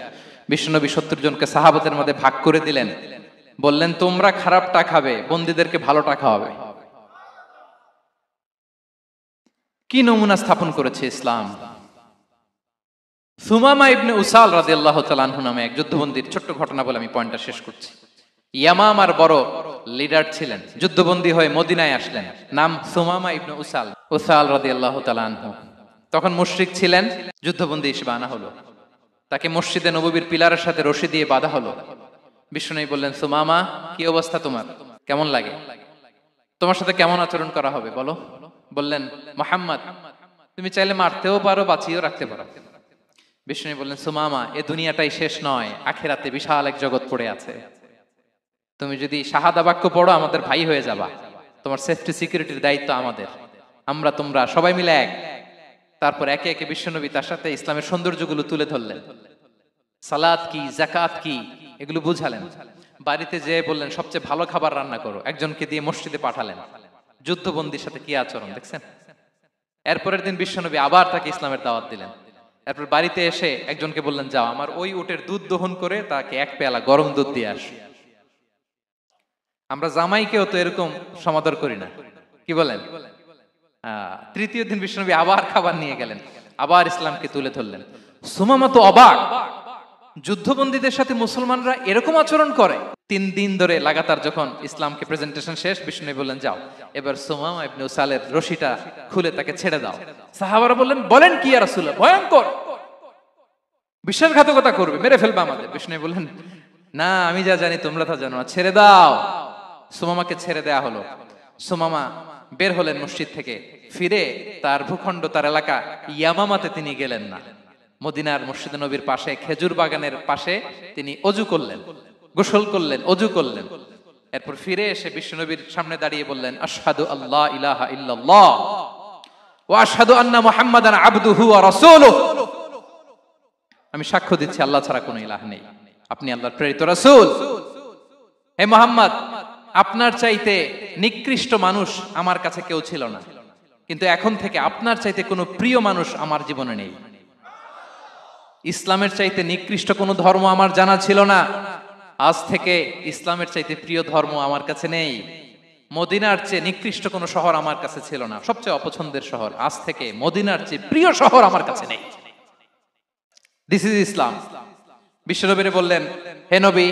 বিশ্বনবী 70 জনকে সাহাবাদের মধ্যে ভাগ করে দিলেন, বললেন তোমরা খারাপটা খাবে, বন্দীদেরকে ভালোটা খাওয়াবে। কি নমুনা স্থাপন করেছে ইসলাম। সুমামা ইবনে উসাল রাদিয়াল্লাহু তাআলা আনহু নামে এক যুদ্ধবন্দীর ছোট্ট ঘটনা বলে আমি পয়েন্টটা শেষ করছি। ইয়ামামার বড় লিডার ছিলেন, যুদ্ধবন্দী হয়ে মদিনায় আসলেন, নাম সুমামা ইবনে উসাল রাদিয়াল্লাহু তাআলা আনহু। তখন মুশরিক ছিলেন, যুদ্ধবন্দী হিসেবে আনা হলো। তাকে মসজিদে নববীর পিলারের সাথে রশি দিয়ে বাঁধা হলো। বিষ্ণু বললেন সুমামা, কি অবস্থা তোমার, কেমন লাগে, তোমার সাথে কেমন আচরণ করা হবে বলো। বললেন মুহাম্মদ, তুমি চাইলে মারতেও পারো, বাঁচিয়েও রাখতে পারো। বিষ্ণু বললেন সুমামা, এ দুনিয়াটাই শেষ নয়, আখিরাতে বিশাল এক জগৎ পড়ে আছে। তুমি যদি শাহাদা বাক্য পড়ো আমাদের ভাই হয়ে যাবা, তোমার সেফটি সিকিউরিটির দায়িত্ব আমাদের, আমরা তোমরা সবাই মিলে এক। তারপর একে একে বিশ্বনবী তার সাথে ইসলামের সৌন্দর্যগুলো তুলে ধরলেন। সালাত কি, যাকাত কি, এগুলো বুঝালেন। বাড়িতে যেয়ে বললেন সবচেয়ে ভালো খাবার রান্না করো, একজনকে দিয়ে মসজিদে পাঠালেন। যুদ্ধবন্দীর সাথে কি আচরণ দেখছেন। এরপরের দিন বিশ্বনবী আবার তাকে ইসলামের দাওয়াত দিলেন। এরপর বাড়িতে এসে একজনকে বললেন যাও আমার ওই উটের দুধ দহন করে তাকে এক পেয়ালা গরম দুধ দিয়ে আস। আমরা জামাইকেও তো এরকম সমাদর করি না, কি বলেন। তৃতীয় দিন বিশ্বনবী আবার খাবার নিয়ে গেলেন, আবার ইসলামকে তুলে ধরলেন। সুমামা তো অবাক, যুদ্ধবন্দীদের সাথে মুসলমানরা এরকম আচরণ করে। 3 দিন ধরে লাগাতার যখন ইসলামকে প্রেজেন্টেশন শেষ, বিষ্ণু বললেন যাও এবার সুমামা ইবনে উসালের রশিটা খুলে তাকে ছেড়ে দাও। সাহাবারা বললেন বলেন কি ইয়া রাসূলুল্লাহ, ভয়ঙ্কর, বিশ্বাসঘাতকতা করবে, মেরে ফেলবে আমাদের। বিষ্ণু বললেন না, আমি যা জানি তোমরা তা জানো না, ছেড়ে দাও। সুমামাকে ছেড়ে দেয়া হলো। সুমামা বের হলেন মসজিদ থেকে, ফিরে তার ভূখণ্ড, তার এলাকা ইয়ামামাতে তিনি গেলেন না। মদিনার মসজিদে নবীর পাশে খেজুর বাগানের পাশে তিনি অজু করলেন, গোসল করলেন, অজু করলেন। এরপর ফিরে এসে বিশ্বনবীর সামনে দাঁড়িয়ে বললেন আশহাদু আল্লা ইলাহা ইল্লাল্লাহ ওয়া আশহাদু আন্না মুহাম্মাদান আবদুহু ওয়া রাসূলুহু। আমি সাক্ষ্য দিচ্ছি আল্লাহ ছাড়া কোনো ইলাহ নেই, আপনি আল্লাহর প্রেরিত রাসূল। হে মুহাম্মদ, আপনার চাইতে নিকৃষ্ট মানুষ আমার কাছে কেউ ছিল না, কিন্তু এখন থেকে আপনার চাইতে কোনো প্রিয় মানুষ আমার জীবনে নেই। ইসলামের চাইতে নিকৃষ্ট কোনো ধর্ম আমার জানা ছিল না, আজ থেকে ইসলামের চাইতে প্রিয় ধর্ম আমার কাছে নেই। মদিনার চেয়ে নিকৃষ্ট কোনো শহর আমার কাছে ছিল না, সবচেয়ে অপছন্দের শহর, আজ থেকে মদিনার চেয়ে প্রিয় শহর আমার কাছে নেই। দিস ইজ ইসলাম। বিশ্বনবী বললেন হে নবী,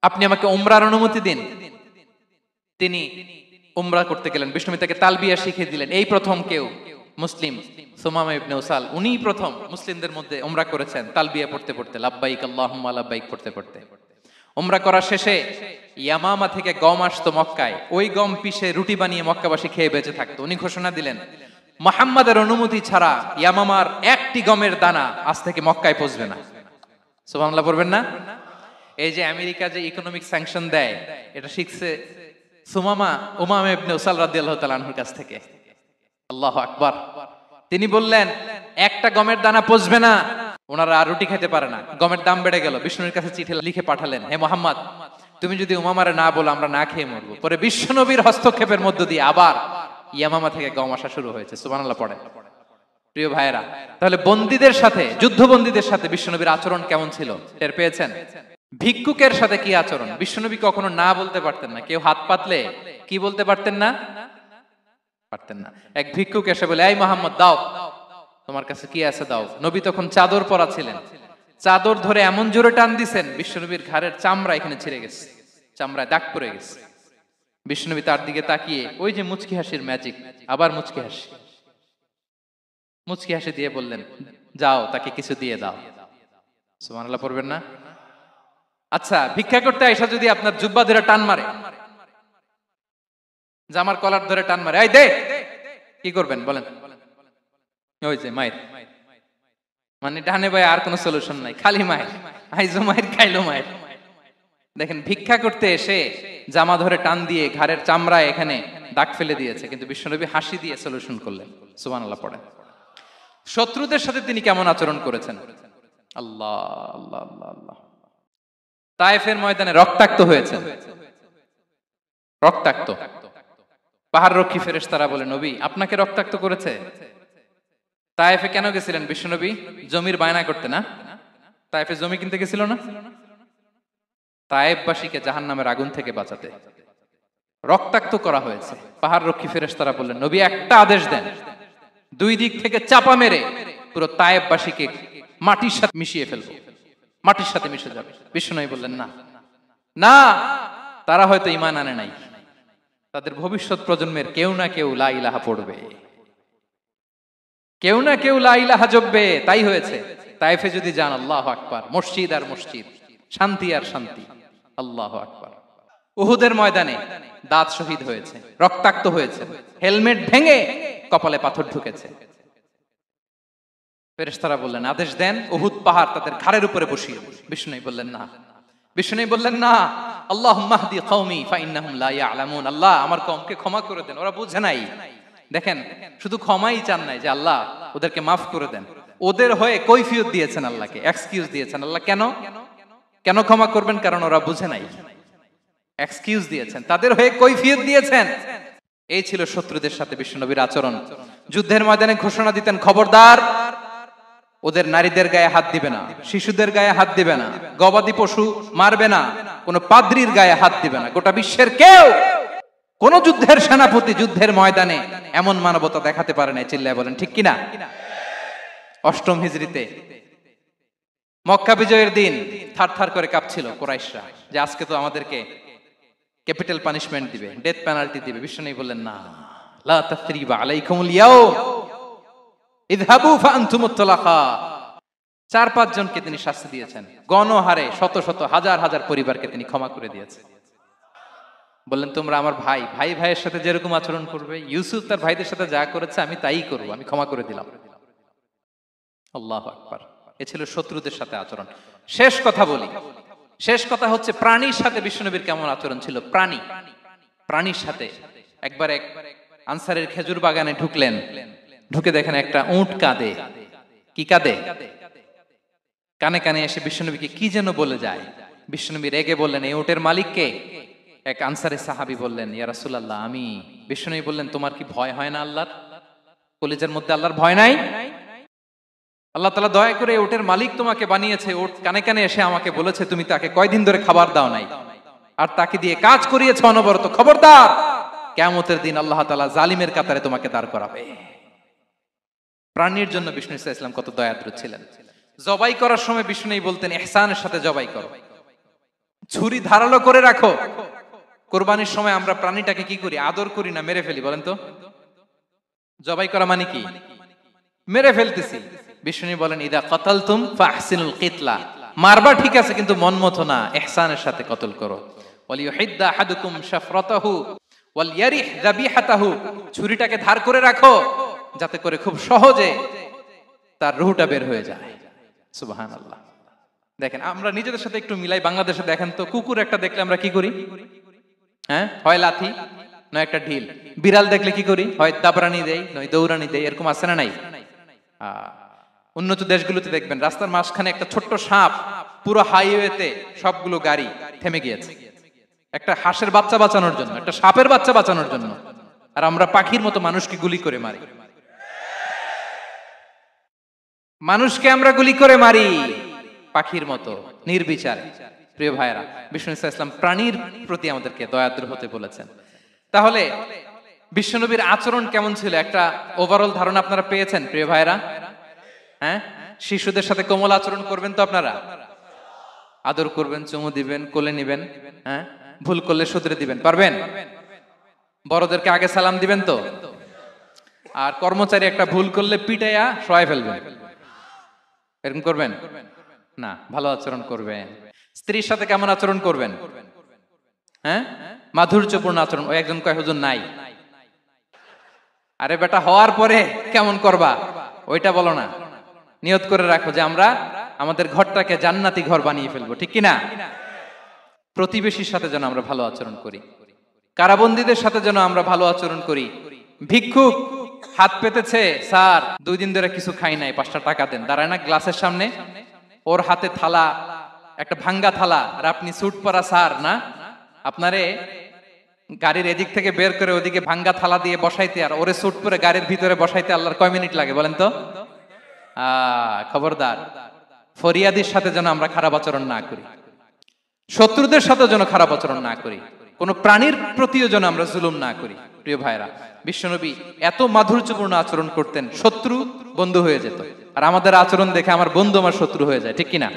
আপনি আমাকে উমরার অনুমতি দিন। তিনি উমরা করতে গেলেন, বিষ্ণু নবী তাকে তালবিয়া শিখিয়ে দিলেন। এই প্রথম কেউ মুসলিম সুমামা ইবনে উসাল, উনিই প্রথম মুসলিমদের মধ্যে উমরা করেছেন তালবিয়া পড়তে পড়তে, লাব্বাইক আল্লাহুম্মা লাব্বাইক পড়তে পড়তে। উমরা করা শেষে ইয়ামামা থেকে গম আসতো মক্কায়, ওই গম পিষে রুটি বানিয়ে মক্কাবাসী খেয়ে বেঁচে থাকতো। উনি ঘোষণা দিলেন, মুহাম্মাদের অনুমতি ছাড়া ইয়ামামার একটি গমের দানা আজ থেকে মক্কায় পৌঁছবে না। সুবহানাল্লাহ পড়বেন না? এই যে আমেরিকা যে ইকোনমিক স্যাংশন দেয়, এটা শিখছে উমামা ইবনে উসাল রাদিয়াল্লাহু তাআলা আনহুর কাছ থেকে। আল্লাহু আকবার। তিনি বললেন একটা গমের দানা পচবে না, ওনারা আর রুটি খেতে পারে না। গমের দাম বেড়ে গেল, বিষ্ণুর কাছে চিঠি লিখে পাঠালেন, হে মুহাম্মদ, তুমি যদি উমামারে না বলো আমরা না খেয়ে মরবো। পরে বিশ্বনবীর হস্তক্ষেপের মধ্য দিয়ে আবার ইয়ামামা থেকে গম আসা শুরু হয়েছে। সুবহানাল্লাহ পড়েন। প্রিয় ভাইয়েরা, তাহলে বন্দীদের সাথে, যুদ্ধবন্দীদের সাথে বিশ্বনবীর আচরণ কেমন ছিল টের পেয়েছেন? ভিক্ষুকের সাথে কি আচরণ? বিশ্বনবী কখনো না বলতে পারতেন না। কেউ হাত পাতলে কি বলতে পারতেন না? পারতেন না। এক ভিক্ষুক এসে বলে, এই মুহাম্মদ দাও, তোমার কাছে কি আছে দাও। নবী তখন চাদর পরা ছিলেন, চাদর ধরে এমন জোরে টান দিছেন বিশ্বনবীর ঘাড়ের চামড়া এখানে ছিঁড়ে গেছে, চামড়ায় দাগ পড়ে গেছে। বিশ্বনবী তার দিকে তাকিয়ে ওই যে মুচকি হাসির ম্যাজিক, আবার মুচকি হাসি দিয়ে বললেন, যাও তাকে কিছু দিয়ে দাও। সুবহানাল্লাহ পড়বেন না? আচ্ছা, ভিক্ষা করতে আইসা যদি আপনার জুব্বা ধরে টান মারে, জামার কলার ধরে টান মারে, এই দে, কি করবেন বলেন? ওই যে মায়ের, মানে ডানে ভাই আর কোন সলিউশন নাই, খালি মায়ের, আইজো মায়ের খাইলো মায়ের। দেখেন, ভিক্ষা করতে এসে জামা ধরে টান দিয়ে ঘাড়ের চামড়ায় এখানে দাগ ফেলে দিয়েছে, কিন্তু বিশ্বনবী হাসি দিয়ে সলিউশন করলেন। সুবহানাল্লাহ পড়েন। শত্রুদের সাথে তিনি কেমন আচরণ করেছেন? আল্লাহ আল্লাহ আল্লাহ আল্লাহ। তায়েফের ময়দানে রক্তাক্ত হয়েছে, রক্তাক্ত। পাহাড় রক্ষী ফেরেশতারা বলে, নবী আপনাকে রক্তাক্ত করেছে? তায়েফে কেন গেছিলেন বিশ্বনবী? জমির বায়না করতে না? তায়েফে জমি কিনতে গেছিল না? তায়েফবাসীকে জাহান্নামের আগুন থেকে বাঁচাতে রক্তাক্ত করা হয়েছে। পাহাড় রক্ষী ফেরেশতারা বললেন, নবী একটা আদেশ দেন, দুই দিক থেকে চাপা মেরে পুরো তায়েফবাসীকে মাটির সাথে মিশিয়ে ফেলবো, মাটির সাথে মিশে যাবে। বিশ্বনবী বললেন, না না, তারা হয়তো ঈমান আনে নাই, তাদের ভবিষ্যৎ প্রজন্মের কেউ না কেউ লা ইলাহা পড়বে, কেউ না কেউ লা ইলাহা জপবে। তাই হয়েছে। তায়েফে যদি যান, আল্লাহু আকবার, মসজিদ আর মসজিদ, শান্তি আর শান্তি। আল্লাহু আকবার। উহুদের ময়দানে দাঁত শহীদ হয়েছে, রক্তাক্ত হয়েছে, হেলমেট ভেঙে কপালে পাথর ঢুকেছে। ফেরেশতারা বললেন, আদেশ দেন উহুদ পাহাড় তাদের ঘাড়ের উপরে বসিয়ে। বিষ্ণু বললেন, না। বিষ্ণু বললেন, না, আল্লাহুম্মা হদি কওমি ফাইন্নাহুম লা ইয়ালামুন। আল্লাহ আমার কওমকে ক্ষমা করে দেন, ওরা বুঝে নাই। দেখেন, শুধু ক্ষমাই চান নাই যে আল্লাহ ওদেরকে মাফ করে দেন, ওদের হয়ে কৈফিয়ত দিয়েছেন আল্লাহকে, এক্সকিউজ দিয়েছেন। আল্লাহ কেন কেন ক্ষমা করবেন? কারণ ওরা বুঝে নাই। এক্সকিউজ দিয়েছেন, তাদের হয়ে কৈফিয়ত দিয়েছেন। এই ছিল শত্রুদের সাথে বিশ্বনবীর আচরণ। যুদ্ধের ময়দানে ঘোষণা দিতেন, খবরদার ওদের নারীদের গায়ে হাত দিবে না, শিশুদের গায়ে হাত দিবে না, গবাদি পশু মারবে না, কোন পাদ্রীর গায়ে হাত দিবে না। গোটা বিশ্বের কেউ, কোন যুদ্ধের সেনাপতি যুদ্ধের ময়দানে এমন মানবতা দেখাতে পারে না। চিল্লায় বলেন ঠিক কিনা? অষ্টম হিজরিতে মক্কা বিজয়ের দিন থারথার করে কাঁপছিল কুরাইশরা, যে আজকে তো আমাদেরকে ক্যাপিটাল পানিশমেন্ট দিবে, ডেথ পেনাল্টি দিবে। বিশ্বনবী বললেন, না, লা তাসরিবা আলাইকুমুল ইয়াউম ইযহাবু ফাআনতুমুত তালাকা। 4-5 জনকে তিনি শাস্তি দিয়েছেন, গণহারে শত শত হাজার হাজার পরিবারকে তিনি ক্ষমা করে দিয়েছেন। বললেন, তোমরা আমার ভাই, ভাই ভাইয়ের সাথে যেরকম আচরণ করবে, ইউসুফ তার ভাইদের সাথে যা করেছে আমি তাই করব, আমি ক্ষমা করে দিলাম। আল্লাহু আকবার। এ ছিল শত্রুদের সাথে আচরণ। শেষ কথা বলি, শেষ কথা হচ্ছে প্রাণীর সাথে বিশ্বনবীর কেমন আচরণ ছিল। প্রাণীর সাথে একবার এক আনসারের খেজুর বাগানে ঢুকলেন, ঢুকে দেখেন একটা উট কাঁদে। কি কাঁদে? কানে কানে এসে বিশ্বনবীকে কি যেন বলে যায়। বিশ্বনবী রেগে বললেন, এই উটের মালিক কে? এক আনসারে সাহাবী বললেন, ইয়া রাসূলুল্লাহ আমি। বিশ্বনবী বললেন, তোমার কি ভয় হয় না আল্লাহর? কলিজার মধ্যে আল্লাহর ভয় নাই? আল্লাহ তাআলা দয়া করে উটের মালিক তোমাকে বানিয়েছে, উট কানে কানে এসে আমাকে বলেছে তুমি তাকে কয়দিন ধরে খাবার দাও নাই, আর তাকে দিয়ে কাজ করিয়েছে অনবরত। খবরদার, কিয়ামতের দিন আল্লাহ তাআলা জালিমের কাতারে তোমাকে দাঁড় করাবে। প্রাণীর জন্য বিষ্ণু ইসা ইসলাম কত দয়াদ্র ছিলেন। জবাই করার সময় বিষ্ণু বলতেন, ইহসানের সাথে জবাই করো, ছুরি ধারালো করে রাখো, কোরবানির সময় আমরা প্রাণীটাকে কি করি? আদর করি না মেরে ফেলি? বলেন তো। জবাই করা মানে কি? মেরে ফেলতেছি। বিষ্ণু বলেন ইদা কাতালতুম ফাহসিনুল কিতলা, মারবা ঠিক আছে কিন্তু মন মতো না, ইহসানের সাথে কতল করো। ওয়ালিয়ুহিদ্দা আহাদুকুম শাফরাতাহু ওয়ালইয়ারিহ যাবিহাতাহু, ছুরিটাকে ধার করে রাখো যাতে করে খুব সহজে তার রূহটা বের হয়ে যায়। সুবহানাল্লাহ। দেখেন আমরা নিজেদের সাথে একটু মিলাই। বাংলাদেশে দেখেন তো, কুকুর একটা দেখলে আমরা কি করি? হ্যাঁ, হয় লাথি নয় একটা ঢিল। বিড়াল দেখলে কি করি? হয় দাবরানি দেই নয় দৌড়ানি দেই। এরকম আছে না নাই? উন্নত দেশগুলোতে দেখবেন রাস্তার মাঝখানে একটা ছোট্ট সাপ, পুরো হাইওয়েতে সবগুলো গাড়ি থেমে গিয়েছে একটা হাঁসের বাচ্চা বাঁচানোর জন্য, একটা সাপের বাচ্চা বাঁচানোর জন্য। আর আমরা পাখির মতো মানুষকে গুলি করে মারি। মানুষকে আমরা গুলি করে মারি পাখির মতো নির্বিচারে। প্রিয় ভাইরা, বিষ্ণু ইসলাম প্রাণীর প্রতি আমাদেরকে দয়াদ্র হতে বলেছেন। তাহলে বিশ্বনবীর আচরণ কেমন ছিল একটা ওভারঅল ধারণা আপনারা পেয়েছেন প্রিয় ভাইরা? হ্যাঁ, শিশুদের সাথে কোমল আচরণ করবেন তো আপনারা? আদর করবেন, চুমু দিবেন, কোলে নিবেন। হ্যাঁ, ভুল করলে শুধরে দিবেন, পারবেন? বড়দেরকে আগে সালাম দিবেন তো। আর কর্মচারী একটা ভুল করলে পিটাইয়া শোয়াই ফেলবেন, এরকম করবেন না? ভালো আচরণ করবেন। স্ত্রীর সাথে কেমন আচরণ করবেন? হ্যাঁ, মাধুর্যপূর্ণ আচরণ। ওই একজন কয় হুজুর নাই। আরে বেটা, হওয়ার পরে কেমন করবা ওইটা বলো না। নিয়ত করে রাখো যে আমরা আমাদের ঘরটাকে জান্নাতি ঘর বানিয়ে ফেলবো, ঠিক কিনা? প্রতিবেশীর সাথে যেন আমরা ভালো আচরণ করি, কারাবন্দীদের সাথে যেন আমরা ভালো আচরণ করি। ভিক্ষুক হাত পেতেছে, স্যার 2 দিন ধরে কিছু খাই নাই, 5টা টাকা দেন। দাঁড়ায় না গ্লাসের সামনে, ওর হাতে থালা, একটা ভাঙ্গা থালা, আর আপনি স্যুট পরা স্যার না, আপনারে গাড়ির এদিক থেকে বের করে ওদিকে ভাঙ্গা থালা দিয়ে বসাইতে আর ওরে স্যুট পরে গাড়ির ভিতরে বসাইতে আল্লাহর কয় মিনিট লাগে বলেন তো? খবরদার, ফরিয়াদির সাথে যেন আমরা খারাপ আচরণ না করি, শত্রুদের সাথে যেন খারাপ আচরণ না করি, কোন প্রাণীর প্রতিও যেন আমরা জুলুম না করি। প্রিয় ভাইরা, বিশ্বনবী এত মাধুর্যপূর্ণ আচরণ করতেন, শত্রু বন্ধু হয়ে যেত। আর আমাদের আচরণ দেখে আমার বন্ধু আমার শত্রু হয়ে যায়, ঠিক কিনা?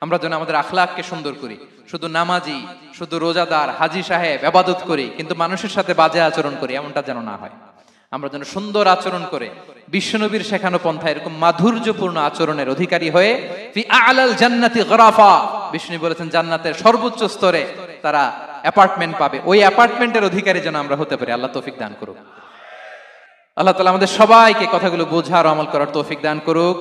আমরা যেন আমাদের আখলাককে সুন্দর করি। শুধু নামাজি, শুধু রোজাদার, হাজি সাহেব ইবাদত করি কিন্তু মানুষের সাথে বাজে আচরণ করি, এমনটা যেন না হয়। আমরা যেন সুন্দর আচরণ করে বিশ্বনবীর শেখানো পন্থা এরকম মাধুর্যপূর্ণ আচরণের অধিকারী হয়ে ফি আ'লাল জান্নাতি গরাফা, বিষ্ণু বলেছেন জান্নাতের সর্বোচ্চ স্তরে তারা অ্যাপার্টমেন্ট পাবে। ওই অ্যাপার্টমেন্টের অধিকারী যেন আমরা হতে পারি। আল্লাহ তৌফিক দান করুক। আল্লাহ তাআলা আমাদের সবাইকে কথাগুলো বোঝার আমল করার তৌফিক দান করুক।